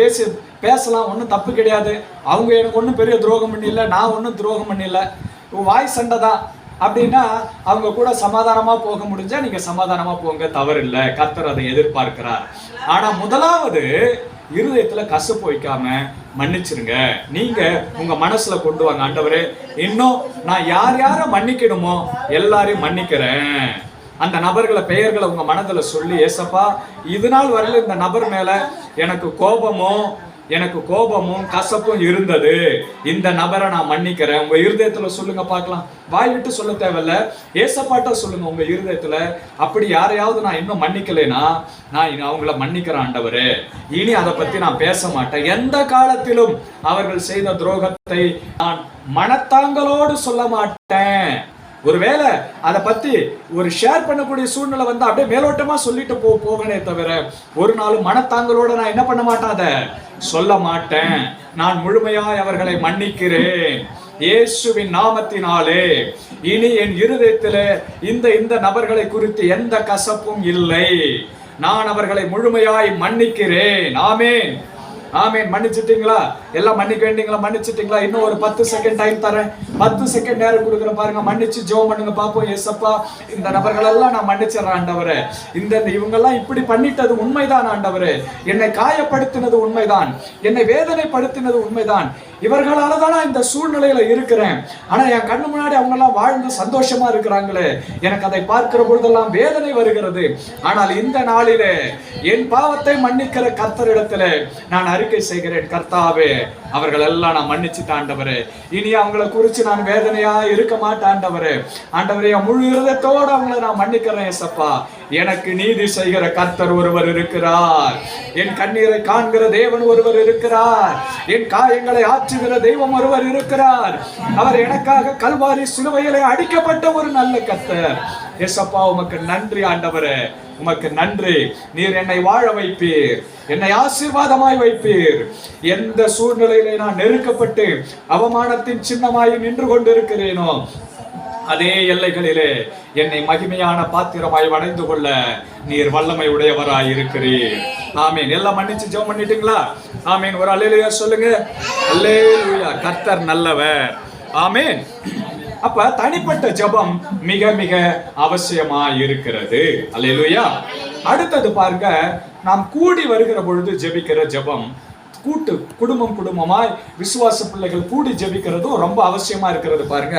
பேசலாம், ஒன்றும் தப்பு கிடையாது. அவங்க எனக்கு ஒன்றும் பெரிய துரோகம் பண்ணல, நான் ஒன்றும் துரோகம் பண்ணல, வாய் சண்டை தான் அப்படின்னா அவங்க கூட சமாதானமா போக முடிஞ்சா நீங்க சமாதானமா போங்க, தவறு இல்லை. கர்த்தர் அதை எதிர்பார்க்கிறார். ஆனா முதலாவது இருதயத்துல கசப்பு வைக்காம மன்னிச்சிருங்க. நீங்க உங்க மனசுல கொண்டு வாங்க, ஆண்டவரே இன்னும் நான் யார மன்னிக்கணுமோ எல்லாரையும் மன்னிக்கிறேன். அந்த நபர்களை பெயர்களை உங்க மனதுல சொல்லி, ஏசப்பா இது நாள் வரையில இந்த நபர் மேல எனக்கு கோபமும் கசப்பும் இருந்தது, இந்த நபரை நான் மன்னிக்கிறேன். உங்க இருதயத்துல சொல்லுங்க பார்க்கலாம். வாய் விட்டு சொல்ல தேவையில்ல, ஏசப்பாட்ட சொல்லுங்க உங்க இருதயத்துல. அப்படி யாரையாவது நான் இன்னும் மன்னிக்கலைன்னா நான் அவங்கள மன்னிக்கிறேன் ஆண்டவரே, இனி அதை பத்தி நான் பேச மாட்டேன். எந்த காலத்திலும் அவர்கள் செய்த துரோகத்தை நான் மனத்தாங்களோடு சொல்ல மாட்டேன். ஒருவேளை அதை பத்தி ஒரு ஷேர் பண்ணக்கூடிய சூழ்நிலை வந்து அப்படியே மேலோட்டமா சொல்லிட்டு போகனே தவிர ஒரு நாள் மனத்தாங்களோட நான் என்ன பண்ண மாட்டாத சொல்ல மாட்டேன். நான் முழுமையாய் அவர்களை மன்னிக்கிறேன் இயேசுவின் நாமத்தினாலே. இனி என் இருதயத்திலே இந்த நபர்களை குறித்து எந்த கசப்பும் இல்லை. நான் அவர்களை முழுமையாய் மன்னிக்கிறேன். ஆமென், ஆமென். மன்னிச்சிட்டீங்களா? எல்லாம் மன்னிக்க வேண்டிங்களா? மன்னிச்சிட்டீங்களா? இன்னும் ஒரு 10 செகண்ட் டைம் தரேன். 10 செகண்ட் நேரம் கொடுக்குற பாருங்க. மன்னிச்சு ஜெபம் பண்ணுங்க பாப்போம். ஏசப்பா, இந்த நபர்கள் எல்லாம் நான் மன்னிச்சிடறேன் ஆண்டவரே. இவங்கெல்லாம் இப்படி பண்ணிட்டது உண்மைதான் ஆண்டவரே. என்னை காயப்படுத்தினது உண்மைதான், என்னை வேதனைப்படுத்தினது உண்மைதான். இவர்களால தான் நான் இந்த சூழ்நிலையில இருக்கிறேன். ஆனா என் கண்ணு முன்னாடி அவங்க எல்லாம் வாழ்ந்து சந்தோஷமா இருக்கிறாங்களே, எனக்கு அதை பார்க்கிற பொழுதெல்லாம் வேதனை வருகிறது. ஆனால் இந்த நாளிலே என் பாவத்தை மன்னிக்கிற கர்த்தரிடத்திலே நான் அறிக்கை செய்கிறேன். கர்த்தாவே, அவர்கள் எல்லாம் நான் மன்னிச்சுட்டேன் ஆண்டவரே. இனி அவங்களை குறிச்சு நான் வேதனையா இருக்க மாட்டேன் ஆண்டவரே. ஆண்டவரே, முழு இருதயத்தோடு அவங்களை நான் மன்னிக்கிறேன் ஏசப்பா. எனக்கு நீதி செய்கிற கர்த்தர் ஒருவர் இருக்கிறார். என் கண்ணீரை காண்கிற தேவன் ஒருவர் இருக்கிறார். என் காயங்களை ஆற்றுகிற தெய்வம் ஒருவர் இருக்கிறார். அவர் எனக்காக கல்வாரி சிலுவையிலே அடிக்கப்பட்ட ஒரு நல்ல கர்த்தர். ஏசப்பா, உமக்கு நன்றி ஆண்டவரே, உமக்கு நன்றி. நீர் என்னை வாழ வைப்பீர், என்னை ஆசீர்வாதமாய் வைப்பீர். எந்த சூழ்நிலையிலே நான் நெருக்கப்பட்டு அவமானத்தின் சின்னமாய் நின்று கொண்டிருக்கிறேனோ அதே எல்லைகளிலே என்னை மகிமையான பாத்திரமாய் வளைந்து கொள்ள நீர் வல்லமை உடையவராய் இருக்கிறீர். ஆமீன். எல்லாம் மன்னிச்சு ஜெபம் பண்ணிட்டீங்களா? ஆமீன். ஒரு அல்லேலூயா சொல்லுங்க. அல்லேலூயா. கர்த்தர் நல்லவர். ஆமீன். அப்ப தனிப்பட்ட ஜெபம் மிக மிக அவசியமா இருக்கிறது. அல்லேலூயா. அடுத்தது பாருங்க, நாம் கூடி வருகிற பொழுது ஜெபிக்கிற ஜெபம். குடும்பமாய் விசுவாச பிள்ளைகள் கூடி ஜெபிக்கிறதும் ரொம்ப அவசியமா இருக்கிறது பாருங்க.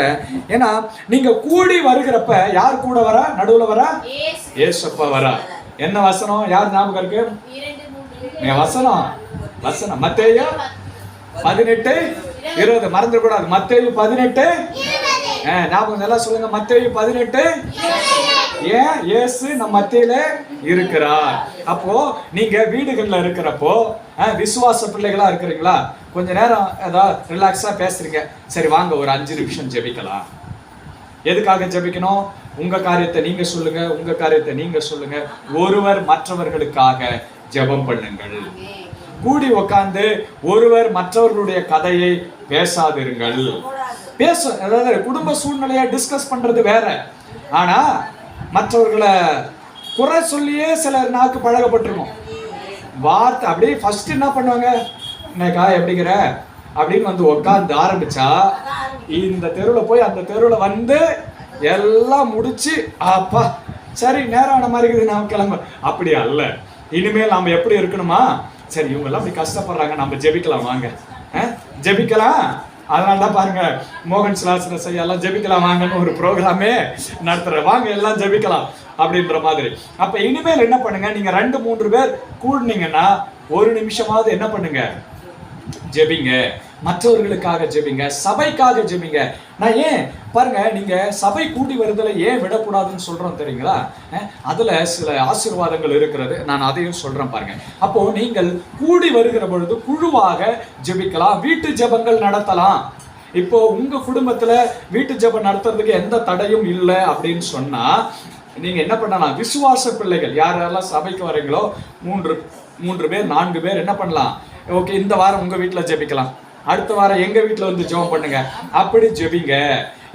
ஏன்னா நீங்க கூடி வருகிறப்ப யார் கூட வரா? நடுவுல வரா? ஏசப்பா வரா. என்ன வசனம் யார் ஞாபகம் இருக்கு? வசனம் மத்தேயு 18:20 மறந்துட கூடாது. மத்தேயு 18 ஞாபகம் நல்லா சொல்லுங்க. மத்தேயு 18. ஏன்? இயேசு நம்ம மத்தியில இருக்கிறார். அப்போ நீங்க வீடுகள்ல இருக்கிறப்போ விசுவாச பிள்ளைகளா இருக்கிறீங்களா? கொஞ்ச நேரம் ஏதாவது ரிலாக்ஸா பேசுறீங்க, சரி வாங்க ஒரு 5 நிமிஷம் ஜெபிக்கலாம். எதுக்காக ஜெபிக்கணும்? உங்க காரியத்தை நீங்க சொல்லுங்க, உங்க காரியத்தை நீங்க சொல்லுங்க. ஒருவர் மற்றவர்களுக்காக ஜெபம் பண்ணுங்கள். கூடி உட்கார்ந்து ஒருவர் மற்றவர்களுடைய கதையை பேசாதிருங்கள். அதாவது குடும்ப சூழ்நிலையை டிஸ்கஸ் பண்றது வேற. ஆனா மற்றவர்களை குறை சொல்லியே சிலர் நாக்கு பழகப்பட்டிருக்கும். வார்த்தை அப்படியே ஃபர்ஸ்ட் என்ன பண்ணுவாங்க, என்னக்கா எப்படிங்கிற அப்படின்னு வந்து உட்காந்து ஆரம்பிச்சா இந்த தெருவில் போய் அந்த தெருவில் வந்து எல்லாம் முடிச்சு அப்பா சரி நேரம் ஆன மாதிரி இருக்குது நாம் கிளம்ப. அப்படி அல்ல. இனிமேல் நாம எப்படி இருக்கணுமா? சரி இவங்க எல்லாம் அப்படி கஷ்டப்படுறாங்க, நம்ம ஜெபிக்கலாம் வாங்க, ஜெபிக்கலாம். அதனால தான் பாருங்க மோகன் சிலாசன செய்யலாம் ஜெபிக்கலாம் வாங்கன்னு ஒரு ப்ரோக்ராமே நடத்துற. வாங்க எல்லாம் ஜெபிக்கலாம் அப்படின்ற மாதிரி. அப்ப இனிமேல் என்ன பண்ணுங்க, நீங்க 2-3 பேர் கூடுனீங்கன்னா 1 நிமிஷமாவது என்ன பண்ணுங்க, ஜெபிங்க. மற்றவர்களுக்காக ஜெபிங்க, சபைக்காக ஜெபிங்க. நான் ஏன் பாருங்க, நீங்க சபை கூடி வருதல ஏன் விடக்கூடாதுன்னு சொல்றோம் தெரியுங்களா? அதுல சில ஆசீர்வாதங்கள் இருக்கிறது, நான் அதையும் சொல்றேன் பாருங்க. அப்போ நீங்கள் கூடி வருகிற பொழுது குழுவாக ஜெபிக்கலாம், வீட்டு ஜெபங்கள் நடத்தலாம். இப்போ உங்க குடும்பத்துல வீட்டு ஜெபம் நடத்துறதுக்கு எந்த தடையும் இல்லை அப்படின்னு சொன்னா நீங்க என்ன பண்ணலாம், விசுவாச பிள்ளைகள் யாரெல்லாம் சபைக்கு வரீங்களோ 3 பேர் 4 பேர் என்ன பண்ணலாம், ஓகே இந்த வாரம் உங்க வீட்டுல ஜெபிக்கலாம், அடுத்த வாரம் எங்க வீட்டுல வந்து ஜெபம் பண்ணுங்க, அப்படி ஜெபிங்க.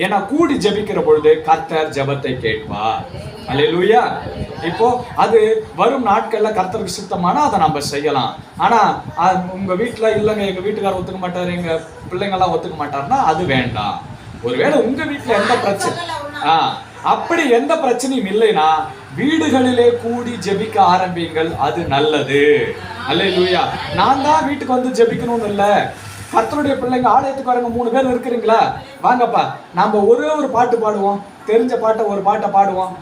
ஏன்னா கூடி ஜெபிக்கிற பொழுது கர்த்தர் ஜெபத்தை கேட்பார். அல்லேலூயா. இப்போ அது வரும் நாட்கள்ல கர்த்தருக்கு சித்தமானா அதை நம்ம செய்யலாம். ஆனா உங்க வீட்டுல இல்லைங்க எங்க வீட்டுக்காரர் ஒத்துக்க மாட்டாரு, எங்க பிள்ளைங்க எல்லாம் ஒத்துக்க மாட்டாருன்னா அது வேண்டாம். ஒருவேளை உங்க வீட்டுல எந்த பிரச்சனை அப்படி எந்த பிரச்சனையும் இல்லைன்னா வீடுகளிலே கூடி ஜெபிக்க ஆரம்பிங்கள், அது நல்லது. அல்லேலூயா. நான் தான் வீட்டுக்கு வந்து ஜெபிக்கணும்னு இல்ல, கர்த்தருடைய பிள்ளைங்க ஆலயத்துக்கு வரங்க 3 பேர் இருக்கிறீங்களா, வாங்கப்பா நாம ஒரு பாட்டு பாடுவோம், தெரிஞ்ச பாட்டை ஒரு பாட்டை பாடுவோம்.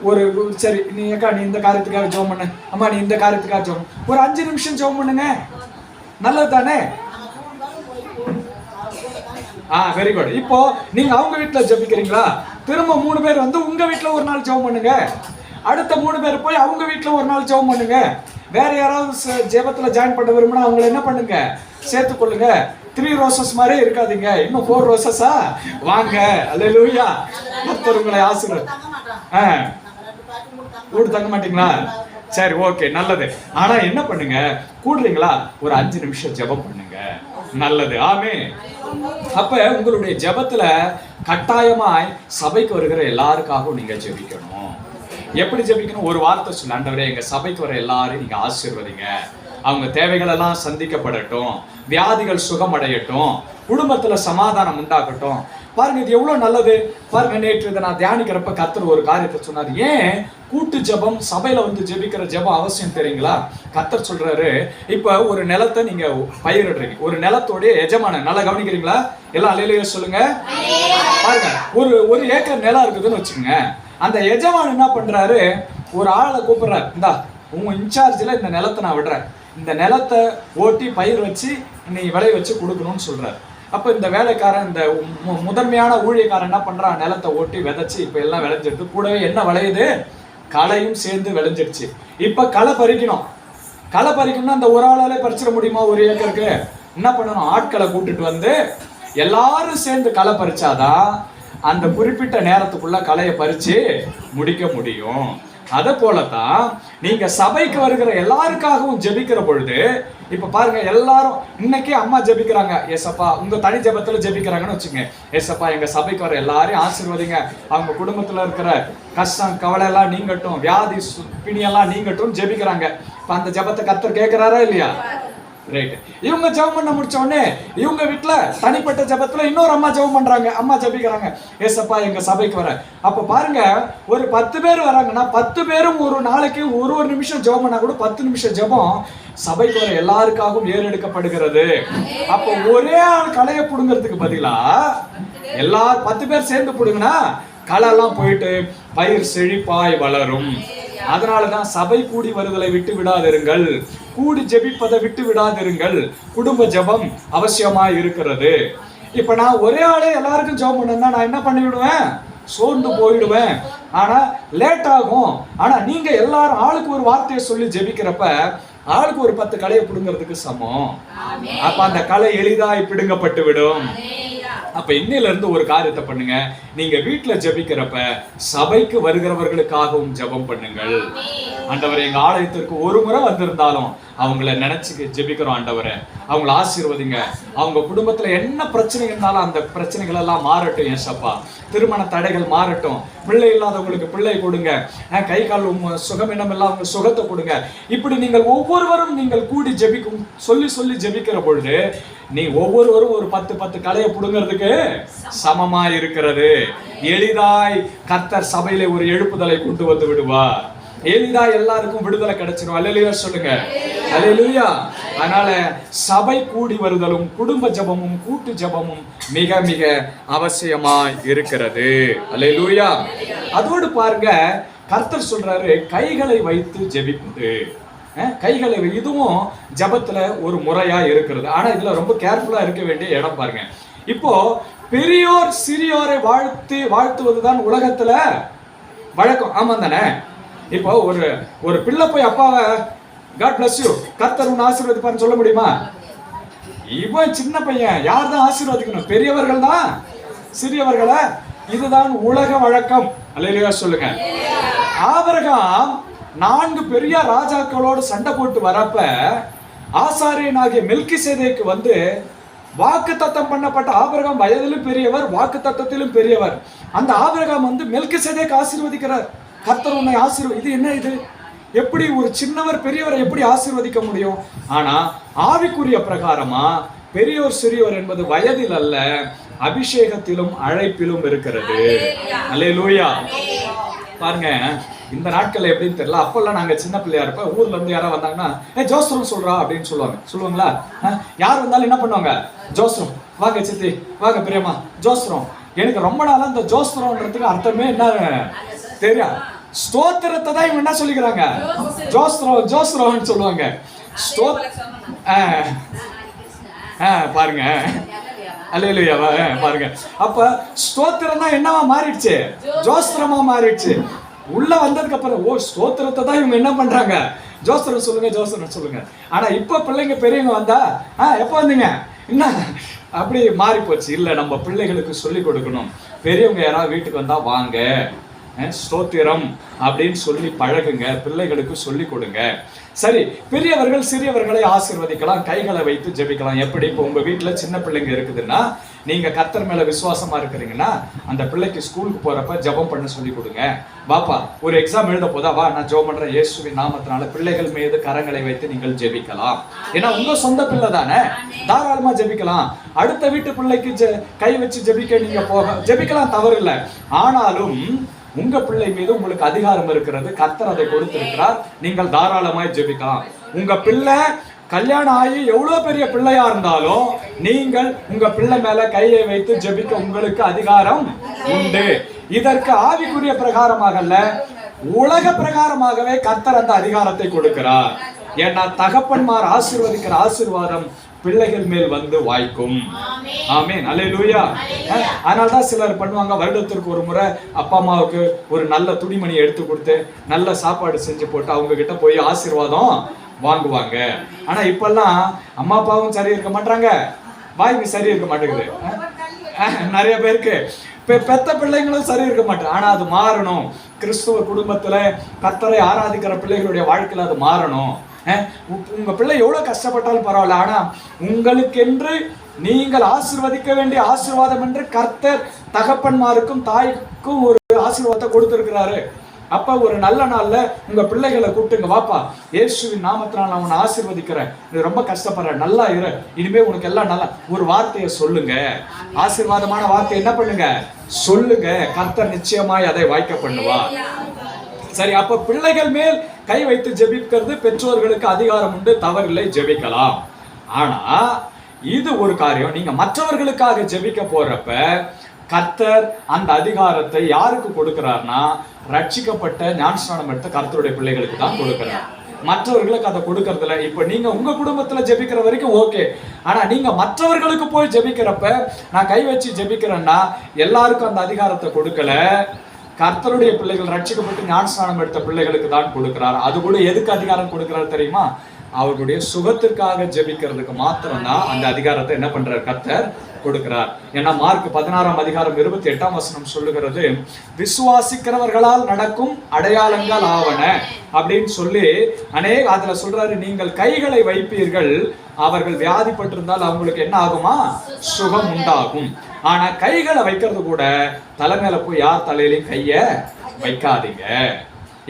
ஒரு சரி நீ அக்கா நீ இந்த காரியத்துக்காக ஜெபம் பண்ணு, அம்மா நீ இந்த காரியத்துக்காக ஜெபம், ஒரு 5 நிமிஷம் ஜெபம் பண்ணுங்க, நல்லது தானே? Very good. இப்போ நீங்க அவங்க வீட்டுல ஜெபிக்கிறீங்களா, திரும்ப 3 பேர் வந்து உங்க வீட்டுல ஒரு நாள் ஜெபம் பண்ணுங்க, அடுத்த 3 பேர் போய் அவங்க வீட்டுல ஒரு நாள் ஜெபம் பண்ணுங்க. வேற யாராவது ஜெபத்துல ஜாயின் பண்ண விரும்பினா அவங்களை என்ன பண்ணுங்க, சேர்த்துக்கொள்ளுங்க. 3 ரோசஸ் மாதிரி இருக்காதீங்க, இன்னும் 4 ரோசஸா வாங்க. அல்லேலூயா. கர்த்தர் உங்களை ஆசீர்வதிப்பார். கூடு தங்க மாட்டீங்களா? சரி ஓகே நல்லது. ஆனா என்ன பண்ணுங்க, கூடுறீங்களா ஒரு 5 நிமிஷம் ஜெபம் பண்ணுங்க, நல்லது. ஆமென். அப்ப உங்களுடைய ஜெபத்துல கட்டாயமாய் சபைக்கு வருகிற எல்லாருக்காகவும் நீங்க ஜெபிக்கணும். எப்படி ஜெபிக்கணும்? ஒரு வார்த்தை சொல்ல, ஆண்டவரே எங்க சபைக்கு வர எல்லாரும் நீங்க ஆசீர்வதிங்க, அவங்க தேவைகள் எல்லாம் சந்திக்கப்படட்டும், வியாதிகள் சுகமடையட்டும், குடும்பத்துல சமாதானம் உண்டாகட்டும். பாருங்க இது எவ்வளவு நல்லது பாருங்க. நேற்று இதை நான் தியானிக்கிறப்ப கர்த்தர் ஒரு காரியத்தை சொன்னார். ஏன் கூட்டு ஜெபம் சபையில வந்து ஜெபிக்கிற ஜெபம் அவசியம் தெரியுங்களா? கர்த்தர் சொல்றாரு, இப்ப ஒரு நிலத்தை நீங்க பயிரிடுறீங்க, ஒரு நிலத்தோடைய எஜமான நல்லா கவனிக்கிறீங்களா? எல்லாம் அல்லேலூயா சொல்லுங்க. பாருங்க ஒரு ஏக்கர் நிலம் இருக்குதுன்னு வச்சுக்கோங்க. அந்த எஜமான் என்ன பண்றாரு, ஒரு ஆளை கூப்பிடுறாரு, இந்தா உங்க இன்சார்ஜ்ல இந்த நிலத்தை நான் விடுறேன், இந்த நிலத்தை ஓட்டி பயிர் வச்சு நீ விளைய வச்சு கொடுக்கணும்னு சொல்றாரு. அப்ப இந்த வேலைக்காரன், இந்த முதன்மையான ஊழியக்காரன் என்ன பண்றான், நிலத்தை ஓட்டி விதைச்சு இப்ப எல்லாம் விளைஞ்சிடுது, கூடவே என்ன விளையுது, களையும் சேர்ந்து விளைஞ்சிடுச்சு. இப்ப களை பறிக்கணும். களை பறிக்கணும்னா அந்த ஒரு ஆளாலே பறிச்சிட முடியுமா? ஒரு ஏக்கருக்கு என்ன பண்ணணும், ஆட்களை கூட்டிட்டு வந்து எல்லாரும் சேர்ந்து களை பறிச்சாதான் அந்த குறிப்பிட்ட நேரத்துக்குள்ள களையை பறிச்சு முடிக்க முடியும். அதை போலதான் நீங்க சபைக்கு வருகிற எல்லாருக்காகவும் ஜெபிக்கிற பொழுது, இப்ப பாருங்க எல்லாரும் இன்னைக்கு அம்மா ஜெபிக்கிறாங்க, ஏசப்பா உங்க தனி ஜெபத்துல ஜெபிக்கிறாங்கன்னு வச்சுங்க, ஏசப்பா எங்க சபைக்கு வர எல்லாரையும் ஆசீர்வதிங்க, அவங்க குடும்பத்துல இருக்கிற கஷ்டம் கவலை எல்லாம் நீங்கட்டும், வியாதி பிணியெல்லாம் நீங்கட்டும் ஜெபிக்கிறாங்க. இப்ப அந்த ஜெபத்தை கர்த்தர் கேட்கிறாரா இல்லையா? ரைட். இவங்க ஜெபம் பண்ண முடிச்ச உடனே இவங்க வீட்டுல தனிப்பட்ட ஜெபத்துல இன்னொரு அம்மா ஜெபம் பண்றாங்க. அம்மா ஜெபிக்கிறாங்க, ஏசப்பா எங்க சபைக்கு வர. அப்ப பாருங்க, ஒரு 10 பேர் வராங்கன்னா 10 பேரும் ஒரு நாளைக்கு ஒரு நிமிஷம் ஜெபம் பண்ணா கூட 10 நிமிஷம் ஜெபம் சபைக்கு வர எல்லாருக்காகவும் ஏறெடுக்கப்படுகிறது. அப்ப ஒரே ஆள் களைய புடுங்கிறதுக்கு பதிலா எல்லாரும் 10 பேர் சேர்ந்து புடுங்கினா களெல்லாம் போயிட்டு பயிர் செழிப்பாய் வளரும். அதனாலதான் சபை கூடி வருதலை விட்டு விடாதிருங்கள், கூடி ஜெபிப்பதை விட்டு விடாதிருங்கள். குடும்ப ஜெபம் அவசியமாய் இருக்கிறது. இப்ப நான் ஒரே ஆளே எல்லாருக்கும் ஜெபம் பண்ணா நான் என்ன பண்ணிவிடுவேன்? சோர்ந்து போயிடுவேன். ஆனா லேட் ஆகும். ஆனா நீங்க எல்லாரும் ஆளுக்கு ஒரு வார்த்தையை சொல்லி ஜெபிக்கிறப்ப ஆளுக்கு ஒரு 10 களையை பிடுங்கிறதுக்கு சமம். அப்ப அந்த களை எளிதாய் பிடுங்கப்பட்டு விடும். அப்ப இன்னையில இருந்து ஒரு காரியத்தை பண்ணுங்க, நீங்க வீட்டுல ஜெபிக்கிறப்ப சபைக்கு வருகிறவர்களுக்காகவும் ஜெபம் பண்ணுங்கள். ஆண்டவரே, எங்க ஆலயத்திற்கு ஒரு முறை வந்திருந்தாலும் அவங்கள நினைச்சு ஜெபிக்கிறோம். ஆண்டவரே, அவங்கள ஆசீர்வதிங்க. அவங்க குடும்பத்துல என்ன பிரச்சனை இருந்தாலும் அந்த பிரச்சனைகள் எல்லாம் மாறட்டும். ஏசப்பா, திருமண தடைகள் மாறட்டும். பிள்ளை இல்லாதவங்களுக்கு பிள்ளை கொடுங்க. கை கால் சுகமினம் இல்லாதவங்க சுகத்தை கொடுங்க. இப்படி நீங்கள் ஒவ்வொருவரும் நீங்கள் கூடி ஜெபிக்கும் சொல்லி ஜெபிக்கிற பொழுது நீ ஒவ்வொருவரும் ஒரு 10 களையை புடுங்கிறதுக்கு சமமா இருக்கிறது. எளிதாய் கர்த்தர் சபையிலே ஒரு எழுப்புதலை கொண்டு வந்து விடுவார். எளிதா எல்லாருக்கும் விடுதலை கிடைச்சிடும். அல்லேலூயா சொல்லுங்க, அல்லேலூயா. அதனால சபை கூடி வருதலும் குடும்ப ஜெபமும் கூட்டு ஜெபமும் மிக மிக அவசியமாய் இருக்கிறது. அல்லேலூயா. அதோடு பாருங்க, கர்த்தர் சொல்றாரு கைகளை வைத்து ஜெபிப்பது. கைகளை, இதுவும் ஜெபத்துல ஒரு முறையா இருக்கிறது. ஆனா இதுல ரொம்ப கேர்ஃபுல்லா இருக்க வேண்டிய இடம் பாருங்க. இப்போ பெரியோர் சிறியோரை வாழ்த்துவதுதான் உலகத்துல வழக்கம். ஆமா தானே? இப்போ ஒரு பிள்ளை போய் அப்பாவை God bless you, கர்த்தர் உன்னை ஆசீர்வதிப்பார்னு சொல்ல முடியுமா? இவன் சின்ன பையன், யார் தான் ஆசீர்வதிக்கணும்? பெரியவர்கள் தான் சிறியவர்களை. இதுதான் உலக வழக்கம். அல்லேலூயா சொல்லுங்க. ஆபிரகாம் 4 பெரிய ராஜாக்களோடு சண்டை போட்டு வரப்ப ஆசாரியனாகிய மெல்கிசேதேக்கு வந்து வாக்கு தத்தம் பண்ணப்பட்ட ஆபிரகாம் வயதிலும் பெரியவர், வாக்கு தத்தத்திலும் பெரியவர். அந்த ஆபிரகாம் வந்து மெல்கிசேதேக்கு ஆசீர்வதிக்கிறார். கர்த்தர் உன்னை இது என்ன இது? எப்படி ஒரு சின்னவர் பெரியவரை எப்படி ஆசீர்வதிக்க முடியும்? ஆனா ஆவிக்குரிய பிரகாரமா பெரியோர் சிறியோர் என்பது வயதில் அல்ல, அபிஷேகத்திலும் அழைப்பிலும் இருக்கிறது. அல்லேலூயா. பாருங்க, இந்த நாட்கள் எப்படின்னு தெரியல. அப்பெல்லாம் நாங்க சின்ன பிள்ளையா இருப்ப ஊர்ல இருந்து யாராவது வந்தாங்கன்னா ஜோஸ்ரம் சொல்றா அப்படின்னு சொல்லுவாங்களா? யார் வந்தாலும் என்ன பண்ணுவாங்க? ஜோஸ்ரம், வாங்க சித்தி, வாங்க பெரியம்மா, ஜோஸ்ரம். எனக்கு ரொம்ப நாளா இந்த ஜோஸ்திரம்ன்றதுக்கு அர்த்தமே என்ன தெரியும். ஸ்தோத்திரத்தை தான் இவங்க என்ன சொல்லிக்கிறாங்க? ஜோஸ்திரம்னு சொல்லுவாங்க. பாருங்க, அல்லேலூயா. பாருங்க, அப்ப ஸ்தோத்திரம் தான் என்னவா மாறிடுச்சு? ஜோஸ்திரமா மாறிடுச்சு. உள்ள வந்ததுக்கு அப்புறம் ஸ்தோத்திரத்தை தான் இவங்க என்ன பண்றாங்க? ஜோஸ்திரம் சொல்லுங்க. ஆனா இப்ப பிள்ளைங்க பெரியவங்க வந்தா எப்ப வந்தீங்க என்ன அப்படி மாறி போச்சு. இல்ல, நம்ம பிள்ளைகளுக்கு சொல்லி கொடுக்கணும். பெரியவங்க யாராவது வீட்டுக்கு வந்தா வாங்க, ஸ்தோத்திரம் அப்படின்னு சொல்லி பழகுங்க, பிள்ளைகளுக்கு சொல்லி கொடுங்க. சரி, பெரியவர்கள் சிறியவர்களை ஆசீர்வதிக்கலாம், கைகளை வைத்து ஜெபிக்கலாம். எப்படி? இப்போ உங்க வீட்டுல சின்ன பிள்ளைங்க இருக்குதுன்னா, நீங்க கர்த்தர் மேல விசுவாசமா இருக்கிறீங்கன்னா அந்த பிள்ளைக்கு ஸ்கூலுக்கு போறப்ப ஜெபம் பண்ண சொல்லி கொடுங்க. பாப்பா ஒரு எக்ஸாம் எழுத போதா, வா நான் ஜெபம் பண்றேன் இயேசுவின் நாமத்தினால. பிள்ளைகள் மீது கரங்களை வைத்து நீங்கள் ஜெபிக்கலாம். ஏன்னா உங்க சொந்த பிள்ளை தானே, தாராளமா ஜெபிக்கலாம். அடுத்த வீட்டு பிள்ளைக்கு கை வச்சு ஜெபிக்க நீங்க ஜெபிக்கலாம், தவறு இல்லை. ஆனாலும் உங்க பிள்ளை மீது உங்களுக்கு அதிகாரம் இருக்கிறது. கர்த்தர் அதை கொடுத்திருக்கிறார். நீங்கள் தாராளமாய் ஜெபிக்கலாம். உங்க பிள்ளை கல்யாணம் ஆகி எவ்வளவு பெரிய பிள்ளையா இருந்தாலும் நீங்கள் உங்க பிள்ளை மேல கையை வைத்து ஜெபிக்க உங்களுக்கு அதிகாரம் உண்டு. இதற்கு ஆவிக்குரிய பிரகாரமாக அல்ல, உலக பிரகாரமாகவே கர்த்தர் அந்த அதிகாரத்தை கொடுக்கிறார். ஏன்னா தகப்பன்மார் ஆசீர்வதிக்கிற ஆசீர்வாதம் பிள்ளைகள் மேல் வந்து வாய்க்கும். ஆமென், அல்லேலூயா. அதனால்தான் சிலர் பண்ணுவாங்க, வருடத்திற்கு ஒரு முறை அப்பா அம்மாவுக்கு ஒரு நல்ல துணிமணி எடுத்து கொடுத்து நல்ல சாப்பாடு செஞ்சு போட்டு அவங்க கிட்ட போய் ஆசீர்வாதம் வாங்குவாங்க. ஆனா இப்பெல்லாம் அம்மா அப்பாவும் சரி இருக்க மாட்டாங்க, வாய்க்கு சரி இருக்க மாட்டேங்குது. நிறைய பேருக்கு பெத்த பிள்ளைங்களும் சரி இருக்க மாட்டாங்க. ஆனா அது மாறணும். கிறிஸ்துவ குடும்பத்துல கர்த்தரை ஆராதிக்கிற பிள்ளைகளுடைய வாழ்க்கையில அது மாறணும். உங்க பிள்ளை எவ்வளவு கஷ்டப்பட்டாலும் பரவாயில்ல, ஆனா உங்களுக்கென்று நீங்கள் ஆசீர்வதிக்க வேண்டிய ஆசீர்வாதம் என்று கர்த்தர் தகப்பன்மாருக்கும் தாய்க்கும் ஒரு ஆசீர்வாதத்தை கொடுத்திருக்கிறாரு. அப்ப ஒரு நல்ல நாள்ல உங்க பிள்ளைகளை கூப்பிட்டுங்க, வாப்பா இயேசுவின் நாமத்தினால் நான் உன்னை ஆசீர்வதிக்கிறேன், நீ ரொம்ப கஷ்டப்படுற, நல்லா இரு, இனிமே உனக்கு எல்லாம் நல்லா, ஒரு வார்த்தையை சொல்லுங்க, ஆசீர்வாதமான வார்த்தை என்ன பண்ணுங்க, சொல்லுங்க. கர்த்தர் நிச்சயமாய் அதை வாய்க்க பண்ணுவா. சரி, அப்ப பிள்ளைகள் மேல் கை வைத்து ஜெபிக்கிறது பெற்றோர்களுக்கு அதிகாரம் உண்டு, தவறில்லை, ஜெபிக்கலாம். ஆனா இது ஒரு காரியம், நீங்க மற்றவர்களுக்காக ஜெபிக்க போறப்ப கர்த்தர் அந்த அதிகாரத்தை யாருக்கு கொடுக்கிறார்னா, ரட்சிக்கப்பட்ட ஞானஸ்நானம் எடுத்த கர்த்தருடைய பிள்ளைகளுக்கு தான் கொடுக்கிறார், மற்றவர்களுக்கு அதை கொடுக்கறதில்ல. இப்ப நீங்க உங்க குடும்பத்துல ஜெபிக்கிற வரைக்கும் ஓகே, ஆனா நீங்க மற்றவர்களுக்கு போய் ஜெபிக்கிறப்ப, நான் கை வச்சு ஜெபிக்கிறேன்னா எல்லாருக்கும் அந்த அதிகாரத்தை கொடுக்கல, கர்த்தருடைய பிள்ளைகள் ரட்சிக்கப்பட்டு ஞானஸ்நானம் எடுத்த பிள்ளைகளுக்கு தான் கொடுக்கிறார். அது கூட எதுக்கு அதிகாரம் கொடுக்கிறார் தெரியுமா? அவர்களுடைய சுகத்திற்காக ஜெபிக்கிறதுக்கு மாத்திரம்தான் அந்த அதிகாரத்தை என்ன பண்றார், கர்த்தர் கொடுக்கிறார். ஏன்னா மார்க் 16:28 சொல்லுகிறது, விசுவாசிக்கிறவர்களால் நடக்கும் அடையாளங்கள் ஆவன அப்படின்னு சொல்லி அதுல சொல்றாரு, நீங்கள் கைகளை வைப்பீர்கள், அவர்கள் வியாதிப்பட்டிருந்தால் அவங்களுக்கு என்ன ஆகுமா, சுகம் உண்டாகும். ஆனா கைகளை வைக்கிறது கூட தலைமையில போய் யார் தலையிலையும் கைய வைக்காதீங்க.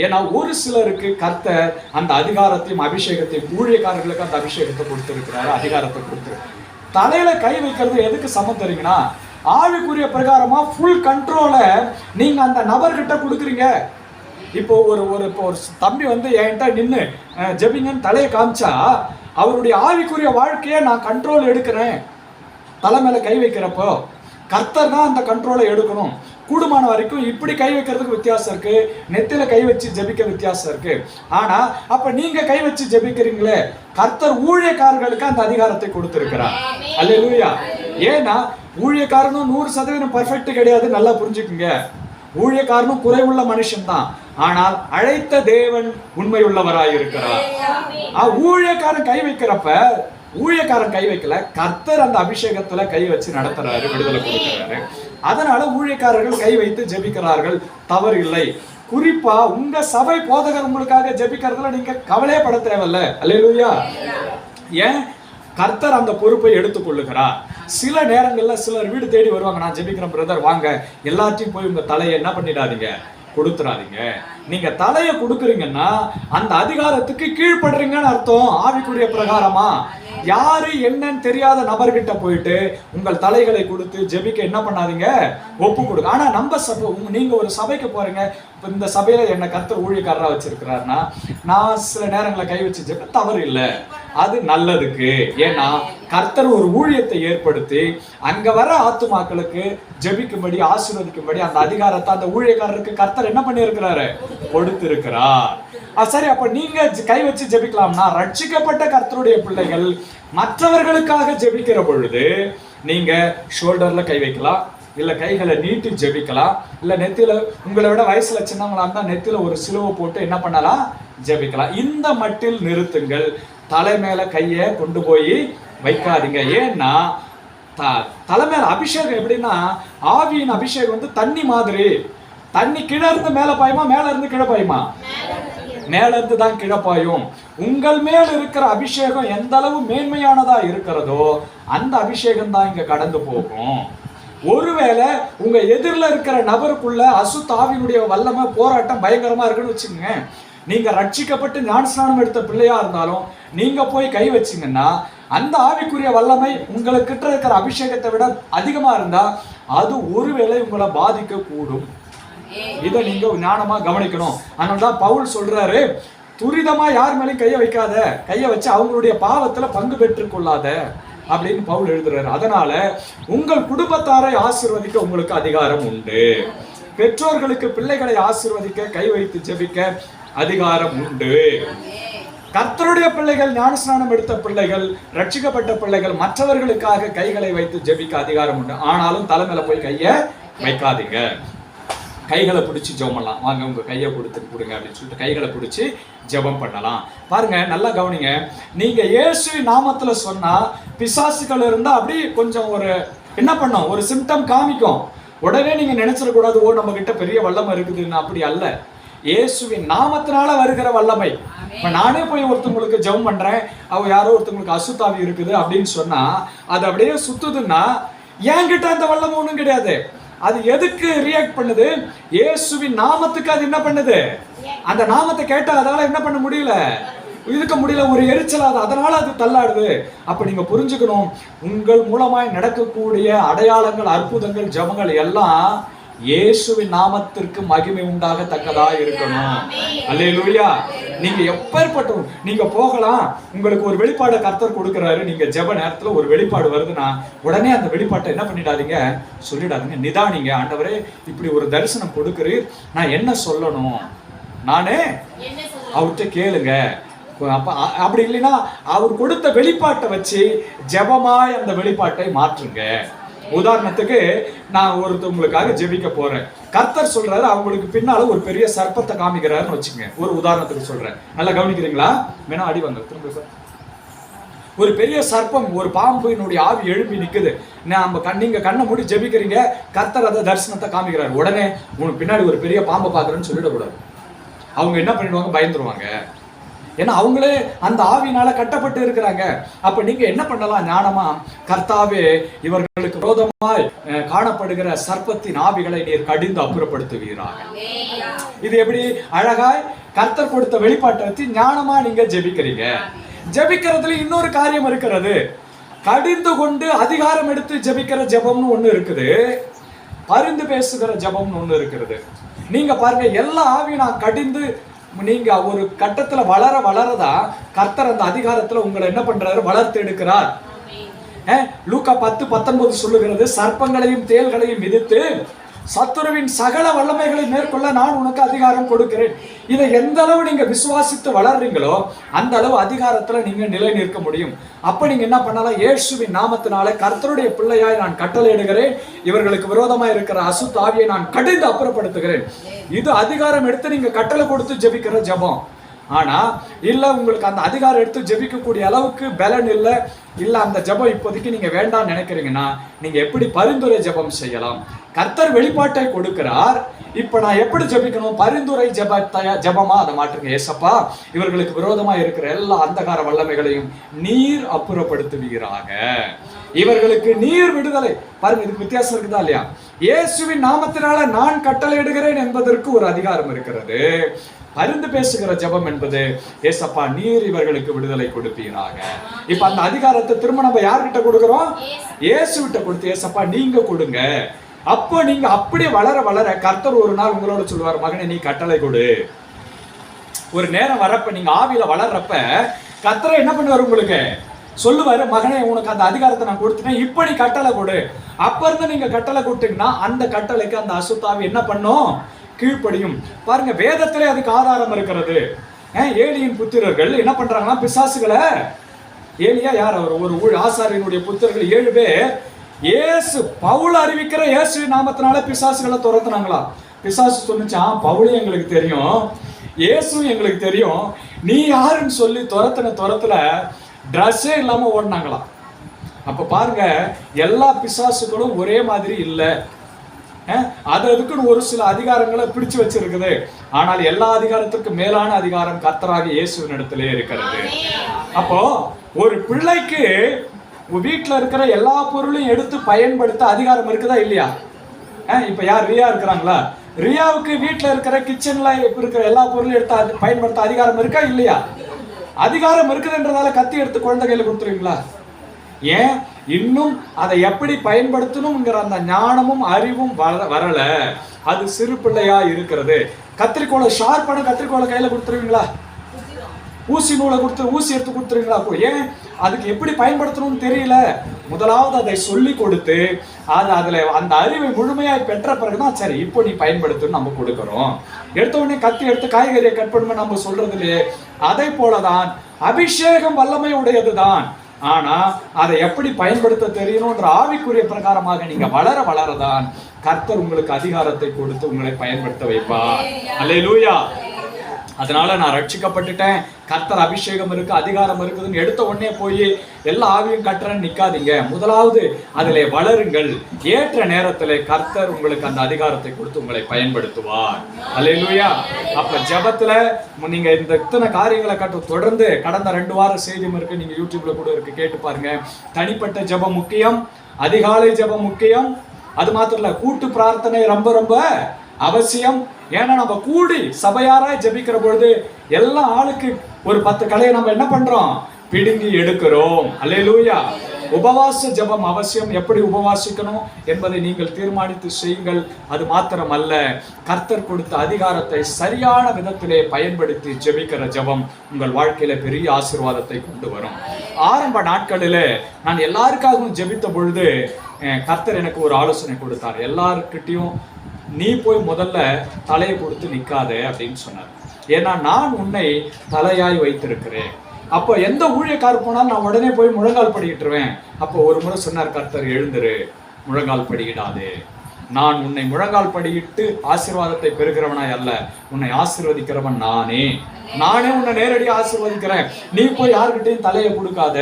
ஏன்னா ஒரு சிலருக்கு கர்த்தர் அந்த அதிகாரத்தையும் அபிஷேகத்தையும், ஊழியக்காரர்களுக்கு அந்த அபிஷேகத்தை கொடுத்திருக்கிறாரு, அதிகாரத்தை கொடுத்திருக்கிறார். தலையில கை வைக்கிறது எதுக்கு சமம் தெரியுங்கன்னா, ஆவிக்குரிய பிரகாரமா ஃபுல் கண்ட்ரோலை நீங்க அந்த நபர்கிட்ட கொடுக்குறீங்க. இப்போ ஒரு தம்பி என்கிட்ட நின்று ஜெபிங்கன்னு தலையை காமிச்சா, அவருடைய ஆவிக்குரிய வாழ்க்கையை நான் கண்ட்ரோல் எடுக்கிறேன். தலை மேல கை வைக்கிறப்போ கர்த்தர் தான் அந்த கண்ட்ரோலை எடுக்கணும். கூடுமான வரைக்கும் இப்படி கை வைக்கிறதுக்கு வித்தியாசம் இருக்கு, நெத்தில கை வச்சு ஜெபிக்க வித்தியாசம் இருக்கு. ஆனா அப்ப நீங்க கை வச்சு ஜெபிக்கிறீங்களே, கர்த்தர் ஊழியக்காரர்களுக்கு அந்த அதிகாரத்தை கொடுத்திருக்கிறார். அல்லேலூயா. ஏன்னா ஊழியக்காரனும் 100% பர்ஃபெக்ட் கிடையாது, நல்லா புரிஞ்சுக்குங்க. ஊழியக்காரனும் குறைவுள்ள மனுஷன் தான், ஆனால் அழைத்த தேவன் உண்மை உள்ளவராய் இருக்கிறார். ஊழியக்காரன் கை வைக்கிறப்ப ஊழியக்காரன் கை வைக்கல, கர்த்தர் அந்த அபிஷேகத்துல கை வச்சு நடத்துறாரு, விடுதலை கொடுக்கிறாரு. அதனால ஊழியக்காரர்கள் கை வைத்து ஜெபிக்கிறார்கள், தவறு இல்லை. குறிப்பா உங்க சபை போதகர் உங்களுக்காக ஜெபிக்கிறதுல நீங்க கவலையே பட தேவையில்ல. அல்லேலூயா. ஏன்? கர்த்தர் அந்த பொறுப்பை எடுத்துக்கொள்ளுகிறார். சில நேரங்கள்ல சிலர் வீடு தேடி வருவாங்க, நான் ஜெபிக்கிறேன் பிரதர் வாங்க, எல்லாத்தையும் போய் உங்க தலையை என்ன பண்ணிடாதீங்க, கொடுத்துறாதீங்க. நீங்க தலையை கொடுக்குறீங்கன்னா அந்த அதிகாரத்துக்கு கீழ்படுறீங்கன்னு அர்த்தம். ஆவிக்குரிய பிரகாரமா யாரு என்னன்னு தெரியாத நபர்கிட்ட போயிட்டு உங்கள் தலைகளை கொடுத்து ஜெபிக்க என்ன பண்ணாதீங்க, ஒப்பு கொடுங்க. ஆனா நம்ம சபை, நீங்க ஒரு சபைக்கு போறீங்க, இப்ப இந்த சபையில என்ன கர்த்தர் ஊழியக்காரரா வச்சிருக்கிறாருன்னா நான் சில நேரங்களை கை வச்சு ஜெபிக்க தவறு இல்லை, அது நல்லதுக்கு. ஏன்னா கர்த்தர் ஒரு ஊழியத்தை ஏற்படுத்தி அங்க வர ஆத்துமாக்களுக்கு ஜெபிக்கும்படி ஆசீர்வதிக்கும்படி அந்த அதிகாரத்தை அந்த ஊழியக்காரருக்கு கர்த்தர் என்ன பண்ணி இருக்கிறாரு, கொடுத்திருக்கிறார். சரி, அப்ப நீங்க கை வச்சு ஜெபிக்கலாம்னா, ரட்சிக்கப்பட்ட கர்த்தருடைய பிள்ளைகள் மற்றவர்களுக்காக ஜெபிக்கிற பொழுது நீங்க ஷோல்டர்ல கை வைக்கலாம், இல்ல கைகளை நீட்டி ஜெபிக்கலாம், இல்ல நெத்தில, உங்களை விட வயசுல சின்னவங்களா இருந்தா நெத்தில ஒரு சிலுவை போட்டு என்ன பண்ணலாம், ஜெபிக்கலாம். இந்த மட்டில் நிறுத்துங்கள், தலை மேல கைய கொண்டு போய் வைக்காதீங்க. ஏன்னா தலை மேல அபிஷேகம் எப்படின்னா, ஆவியின் அபிஷேகம் தண்ணி மாதிரி, தண்ணி கீழே இருந்து மேல பாயுமா, மேல இருந்து கீழே பாயுமா, மேல இருந்து தான் கீழே பாயும். உங்கள் மேல் இருக்கிற அபிஷேகம் எந்த அளவு மேன்மையானதா இருக்கிறதோ அந்த அபிஷேகம் தான் இங்க கடந்து போகும். ஒருவேளை உங்க எதிரில் இருக்கிற நபருக்குள்ள அசுத்தாவினுடைய வல்லமை போராட்டம் பயங்கரமா இருக்குன்னு வச்சுக்கோங்க, நீங்க ரட்சிக்கப்பட்டு ஞானஸ்நானம் எடுத்த பிள்ளையா இருந்தாலும் நீங்க போய் கை வச்சீங்கன்னா அந்த ஆவிக்குரிய வல்லமை உங்களுக்கிட்ட இருக்கிற அபிஷேகத்தை விட அதிகமா இருந்தா அது ஒருவேளை உங்களை பாதிக்க கூடும். இதை நீங்க ஞானமா கவனிக்கணும். அதனாலதான் பவுல் சொல்றாரு, துரிதமா யார் மேலேயும் கையை வைக்காத, கையை வச்சு அவங்களுடைய பாவத்துல பங்கு பெற்றுக் கொள்ளாத அப்படின்னு பவுல் எழுதுறாரு. அதனால உங்கள் குடும்பத்தாரை ஆசீர்வதிக்க உங்களுக்கு அதிகாரம் உண்டு. பெற்றோர்களுக்கு பிள்ளைகளை ஆசீர்வதிக்க, கை வைத்து ஜெபிக்க அதிகாரம் உண்டு. கர்த்தருடைய பிள்ளைகள், ஞானஸ்நானம் எடுத்த பிள்ளைகள், ரட்சிக்கப்பட்ட பிள்ளைகள் மற்றவர்களுக்காக கைகளை வைத்து ஜெபிக்க அதிகாரம் உண்டு. ஆனாலும் தலைமையில போய் கையை வைக்காதீங்க. கைகளை பிடிச்சி ஜெபம் பண்ணலாம். வாங்க உங்க கையை கொடுத்துட்டு கொடுங்க அப்படின்னு சொல்லிட்டு கைகளை பிடிச்சி ஜெபம் பண்ணலாம். பாருங்க, நல்லா கவனிங்க. நீங்க இயேசுவின் நாமத்துல சொன்னா பிசாசுகள் இருந்தா அப்படி கொஞ்சம் ஒரு என்ன பண்ணும், ஒரு சிம்டம் காமிக்கும். உடனே நீங்க நினைச்சிடக்கூடாது, ஓ நம்ம கிட்ட பெரிய வல்லமை இருக்குதுன்னு. அப்படி அல்ல. இயேசுவின் நாமத்தினால வருகிற வல்லமை. இப்ப நானே போய் ஒருத்தவங்களுக்கு ஜெபம் பண்றேன், அவ யாரோ ஒருத்தவங்களுக்கு அசுத்தாவி இருக்குது அப்படின்னு சொன்னா அது அப்படியே சுத்துதுன்னா என்கிட்ட அந்த வல்லமை ஒன்றும் கிடையாது. அது எதுக்கு ரியாக்ட் பண்ணுது? இயேசுவின் நாமத்துக்கு அது என்ன பண்ணுது? அந்த நாமத்தை கேட்டா அதால என்ன பண்ண முடியல, இருக்க முடியல, ஒரு எரிச்சல், அதனால அது தள்ளாடுது. அப்ப நீங்க புரிஞ்சுக்கணும், உங்கள் மூலமாய் நடக்கக்கூடிய அடையாளங்கள், அற்புதங்கள், ஜெபங்கள் எல்லாம் இயேசுவின் நாமத்திற்கு மகிமை உண்டாகத்தக்கதா இருக்கணும். அல்லேலூயா. நீங்க எப்பேற்பட்ட, நீங்க போகலாம், உங்களுக்கு ஒரு வெளிப்பாடை கர்த்தர் கொடுக்கிறாரு, நீங்க ஜெப நேரத்துல ஒரு வெளிப்பாடு வருதுன்னா உடனே அந்த வெளிப்பாட்டை என்ன பண்ணிடாதீங்க, சொல்லிடாதீங்க. நிதானிங்க. ஆண்டவரே இப்படி ஒரு தரிசனம் கொடுக்கிறீர், நான் என்ன சொல்லணும், நானே அவர்கிட்ட கேளுங்க. அப்படி இல்லைன்னா அவர் கொடுத்த வெளிப்பாட்டை வச்சு ஜெபமாய் அந்த வெளிப்பாட்டை மாற்றுங்க. உதாரணத்துக்கு நான் ஒருத்தவங்களுக்காக ஜெபிக்க போறேன், கர்த்தர் சொல்றாரு, அவங்களுக்கு பின்னால ஒரு பெரிய சர்ப்பத்தை காமிக்கிறாருன்னு வச்சுக்கோங்க. ஒரு உதாரணத்துக்கு சொல்றேன், நல்லா கவனிக்கிறீங்களா? வேணா அடி வாங்க திரும்ப சார். ஒரு பெரிய சர்ப்பம், ஒரு பாம்பினுடைய ஆவி எழுப்பி நிக்குது. நீங்க கண்ணை மூடி ஜெபிக்கிறீங்க, கர்த்தர் அதை தரிசனத்தை காமிக்கிறாரு. உடனே உனக்கு பின்னாடி ஒரு பெரிய பாம்பை பாக்குறேன்னு சொல்லிடக்கூடாது. அவங்க என்ன பண்ணிடுவாங்க, பயந்துருவாங்க. ஏன்னா அவங்களே அந்த ஆவினால கட்டப்பட்டு இருக்கிறாங்க. அப்ப நீங்க என்ன பண்ணலாம், ஞானமா, கர்த்தாவே இவர்களுக்கு விரோதமாய் காணப்படுகிற சர்ப்பத்தின் ஆவிகளை நீர் கடிந்து அப்புறப்படுத்துவீராக. இது எப்படி அழகாய் கர்த்தர் கொடுத்த வெளிப்பாட்டை வச்சு ஞானமா நீங்க ஜெபிக்கிறீங்க. ஜெபிக்கிறதுல இன்னொரு காரியம் இருக்கிறது, கடிந்து கொண்டு அதிகாரம் எடுத்து ஜெபிக்கிற ஜெபம்னு ஒண்ணு இருக்குது, பரிந்து பேசுகிற ஜெபம்னு ஒண்ணு இருக்கிறது. நீங்க பாருங்க, எல்லா ஆவியும் நான் கடிந்து, நீங்க ஒரு கட்டத்துல வளர வளரதான் கர்த்தர் அந்த அதிகாரத்துல உங்களை என்ன பண்றாரு, வளர்த்து எடுக்கிறார். லூக்கா 10:19 சொல்லுகிறது, சர்ப்பங்களையும் தேள்களையும் மிதித்து சத்துருவின் சகல வல்லமைகளை மேற்கொள்ள நான் உனக்கு அதிகாரம் கொடுக்கிறேன். இதை எந்த அளவு நீங்க விசுவாசித்து வளர்றீங்களோ அந்த அளவு அதிகாரத்துல நீங்க நிலை நிற்க முடியும். அப்ப நீங்க என்ன பண்ணலாம், இயேசுவின் நாமத்தினால கர்த்தருடைய பிள்ளையாய் நான் கட்டளையிடுகிறேன், இவர்களுக்கு விரோதமாய் இருக்கிற அசுத்த ஆவியை நான் கடிந்து அப்புறப்படுத்துகிறேன். இது அதிகாரம் எடுத்து நீங்க கட்டளை கொடுத்து ஜெபிக்கிற ஜெபம். ஆனா இல்ல, உங்களுக்கு அந்த அதிகாரம் எடுத்து ஜெபிக்கக்கூடிய அளவுக்கு பலன் இல்ல அந்த ஜெபம் இப்போதைக்கு நீங்க வேண்டாம்னு நினைக்கிறீங்கன்னா நீங்க எப்படி பரிந்துரை ஜெபம் செய்யலாம்? கர்த்தர் வெளிப்பாட்டை கொடுக்கிறார், இப்ப நான் எப்படி ஜெபிக்கணும், பரிந்துரை ஜெபமா அதை மாற்றுங்க. ஏசப்பா இவர்களுக்கு விரோதமா இருக்கிற எல்லா அந்தகார வல்லமைகளையும் நீர் அப்புறப்படுத்துவீராக, இவர்களுக்கு நீர் விடுதலை. பாருங்க, இதுக்கு வித்தியாசம் இருக்குதா இல்லையா? இயேசுவின் நாமத்தினால நான் கட்டளையிடுகிறேன் என்பதற்கு ஒரு அதிகாரம் இருக்கிறது. பரிந்து பேசுகிற ஜெபம் என்பது ஏசப்பா நீர் இவர்களுக்கு விடுதலை கொடுப்பீராக. இப்ப அந்த அதிகாரத்தை திரும்ப நம்ம யார்கிட்ட கொடுக்கிறோம், இயேசுவிட்ட கொடுத்து ஏசப்பா நீங்க கொடுங்க. அப்போ நீங்க அப்படியே வளர வளர கர்த்தர் ஒரு நாள் உங்களோட சொல்லுவார், மகனே நீ கட்டளை கொடு. ஒரு நேரம் வரப்ப நீங்க ஆவியில வளர்றப்ப கர்த்தரை என்ன பண்ணுவார், உங்களுக்கு சொல்லுவாரு, மகனே உனக்கு அந்த அதிகாரத்தை நான் கொடுத்துட்டேன், இப்ப நீ கட்டளை கொடு. அப்ப இருந்து நீங்க கட்டளை கொடுத்தீங்கன்னா அந்த கட்டளைக்கு அந்த அசுத்தாவி என்ன பண்ணும், கீழ்ப்படியும். பாருங்க, வேதத்திலே அதுக்கு ஆதாரம் இருக்கிறது. ஏலியின் புத்திரர்கள் என்ன பண்றாங்கன்னா, பிசாசுகளை, ஏலியா யார், அவர் ஒரு ஆசாரியனுடைய புத்திரர்கள் 7 பேர் இயேசு பவுல் அறிவிக்கிற இயேசு நாமத்தினால பிசாசுகளை துரத்துனாங்களா. பிசாசு சொன்னிச்சான், பவுலும் எங்களுக்கு தெரியும், இயேசும் எங்களுக்கு தெரியும், நீ யாருன்னு சொல்லி துரத்துல ட்ரெஸ்ஸே இல்லாம ஓடினாங்களாம். அப்ப பாருங்க, எல்லா பிசாசுகளும் ஒரே மாதிரி இல்லை. அதுக்குன்னு ஒரு சில அதிகாரங்களை பிடிச்சு வச்சிருக்குது. ஆனால் எல்லா அதிகாரத்துக்கும் மேலான அதிகாரம் கர்த்தராகிய இயேசுவின் இடத்திலே இருக்கிறது. அப்போ ஒரு பிள்ளைக்கு வீட்டுல இருக்கிற எல்லா பொருளையும் எடுத்து பயன்படுத்த அதிகாரம் இருக்குதா இல்லையா? இப்ப யார் ரியா இருக்கிறாங்களா, ரியாவுக்கு வீட்டுல இருக்கிற கிச்சன்ல இருக்கிற எல்லா பொருளையும் எடுத்து பயன்படுத்த அதிகாரம் இருக்கா இல்லையா? அதிகாரம் இருக்குதுன்றதால கத்தி எடுத்து குழந்தை கையில கொடுத்துருவீங்களா? ஏன் இன்னும் அதை எப்படி பயன்படுத்தணும்ங்கிற அந்த ஞானமும் அறிவும் வரல. அது சிறு பிள்ளையா இருக்கிறது. கத்திரிக்கோளை ஷார்ப்பான கத்திரிக்கோளை கையில கொடுத்துருவீங்களா? ஊசி நூலை ஊசி எடுத்து கொடுத்துருவீங்களா? ஏன் அதுக்கு எப்படி பயன்படுத்தணும்னு தெரியல. முதலாவது அதை சொல்லி கொடுத்து அதுல அந்த அறிவை முழுமையாய் பெற்ற பிறகுதான் சரி இப்போ நீ பயன்படுத்துன்னு நம்ம கொடுக்கிறோம். எடுத்த உடனே கத்தி எடுத்து காய்கறியை கட் பண்ண நம்ம சொல்றது இல்லையே. அதை போலதான் அபிஷேகம் வல்லமை உடையதுதான். ஆனா அதை எப்படி பயன்படுத்த தெரியணும்ன்ற ஆவிக்குரிய பிரகாரமாக நீங்க வளர வளரதான் கர்த்தர் உங்களுக்கு அதிகாரத்தை கொடுத்து உங்களை பயன்படுத்த வைப்பார். அல்லேலூயா. அதனால நான் ரட்சிக்கப்பட்டுட்டேன், கர்த்தர் அபிஷேகம் இருக்கு, அதிகாரம் இருக்குதுன்னு எடுத்த உடனே போய் எல்லா ஆவியும் கட்டுறேன்னு நிக்காதீங்க. முதலாவது அதிலே வளருங்கள். ஏற்ற நேரத்திலே கர்த்தர் உங்களுக்கு அந்த அதிகாரத்தை கொடுத்து உங்களை பயன்படுத்துவார். அல்லேலூயா. அப்ப ஜெபத்துல நீங்க இந்த இத்தனை காரியங்களை தொடர்ந்து கடந்த 2 வார செய்தியும் இருக்கு, நீங்க யூடியூப்ல கூட இருக்கு, கேட்டு பாருங்க. தனிப்பட்ட ஜெபம் முக்கியம், அதிகாலை ஜெபம் முக்கியம், அது மாத்திரம் இல்ல, கூட்டு பிரார்த்தனை ரொம்ப ரொம்ப அவசியம். ஏன்னா நம்ம கூடி சபையாராய் ஜெபிக்கிற பொழுது எல்லா ஆளுக்கு ஒரு 10 கலையை நம்ம என்ன பண்றோம், பிடுங்கி எடுக்கிறோம். அல்லேலூயா. உபவாச ஜெபம் அவசியம். எப்படி உபவாசிக்கணும் என்பதை நீங்கள் தீர்மானித்து செய்யுங்கள். அது மாத்திரமல்ல, கர்த்தர் கொடுத்த அதிகாரத்தை சரியான விதத்திலே பயன்படுத்தி ஜெபிக்கிற ஜெபம் உங்கள் வாழ்க்கையில பெரிய ஆசீர்வாதத்தை கொண்டு வரும். ஆரம்ப நாட்களிலே நான் எல்லாருக்காகவும் ஜெபித்த பொழுது கர்த்தர் எனக்கு ஒரு ஆலோசனை கொடுத்தார். எல்லாருக்கிட்டையும் நீ போய் முதல்ல தலையை கொடுத்து நிற்காதே அப்படின்னு சொன்னார். ஏன்னா நான் உன்னை தலையாய் வைத்திருக்கிறேன். அப்போ எந்த ஊழியக்காரர் போனாலும் நான் உடனே போய் முழங்கால் படிக்கிட்டுருவேன். அப்போ ஒரு முறை சொன்னார் கர்த்தர், எழுந்துரு, முழங்கால் படியிடாதே. நான் உன்னை முழங்கால் படியிட்டு ஆசீர்வாதத்தை பெறுகிறவனாய் அல்ல, உன்னை ஆசீர்வதிக்கிறவன் நானே உன்னை நேரடியாக ஆசீர்வதிக்கிறேன். நீ போய் யாருக்கிட்டையும் தலையை கொடுக்காத,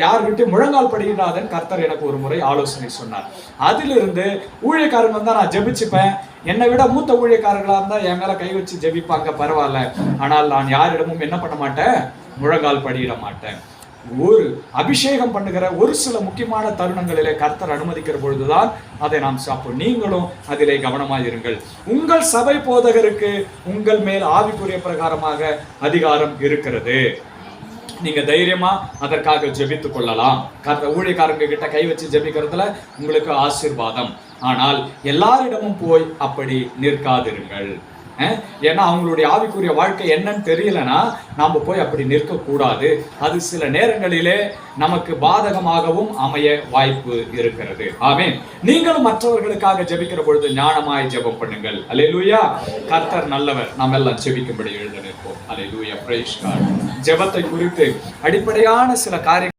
யாருக்கிட்டையும் முழங்கால் படியிடாதன்னு கர்த்தர் எனக்கு ஒரு முறை ஆலோசனை சொன்னார். அதிலிருந்து ஊழியக்காரங்க வந்தா நான் ஜெபிச்சுப்பேன். என்னை விட மூத்த ஊழியக்காரர்களா இருந்தா என் மேல கை வச்சு ஜெபிப்பாங்க, பரவாயில்ல. ஆனால் நான் யாரிடமும் என்ன பண்ண மாட்டேன், முழங்கால் படியிட மாட்டேன். ஒரு அபிஷேகம் பண்ணுகிற ஒரு சில முக்கியமான தருணங்களிலே கர்த்தர் அனுமதிக்கிற பொழுதுதான் அதை நாம் சாப்பிடும். நீங்களும் அதிலே கவனமாயிருங்கள். உங்கள் சபை போதகருக்கு உங்கள் மேல் ஆவிக்குரிய பிரகாரமாக அதிகாரம் இருக்கிறது. நீங்க தைரியமா அதற்காக ஜெபித்துக் கொள்ளலாம். ஊழியக்காரங்க கிட்ட கை வச்சு ஜெபிக்கிறதுல உங்களுக்கு ஆசீர்வாதம். ஆனால் எல்லாரிடமும் போய் அப்படி நிற்காதிருங்கள். ஏன்னா அவங்களுடைய ஆவிக்குரிய வாழ்க்கை என்னன்னு தெரியலனா நாம போய் அப்படி நிற்க கூடாது. அது சில நேரங்களிலே நமக்கு பாதகமாகவும் அமைய வாய்ப்பு இருக்கிறது. ஆமென். நீங்களும் மற்றவர்களுக்காக ஜெபிக்கிற பொழுது ஞானமாய் ஜெபம் பண்ணுங்கள். அல்லேலூயா. கர்த்தர் நல்லவர். நாம் எல்லாம் ஜெபிக்கும்படி எழுந்து நிற்போம். அல்லேலூயா. Praise God. ஜெபத்தை குறித்து அடிப்படையான சில காரியங்கள்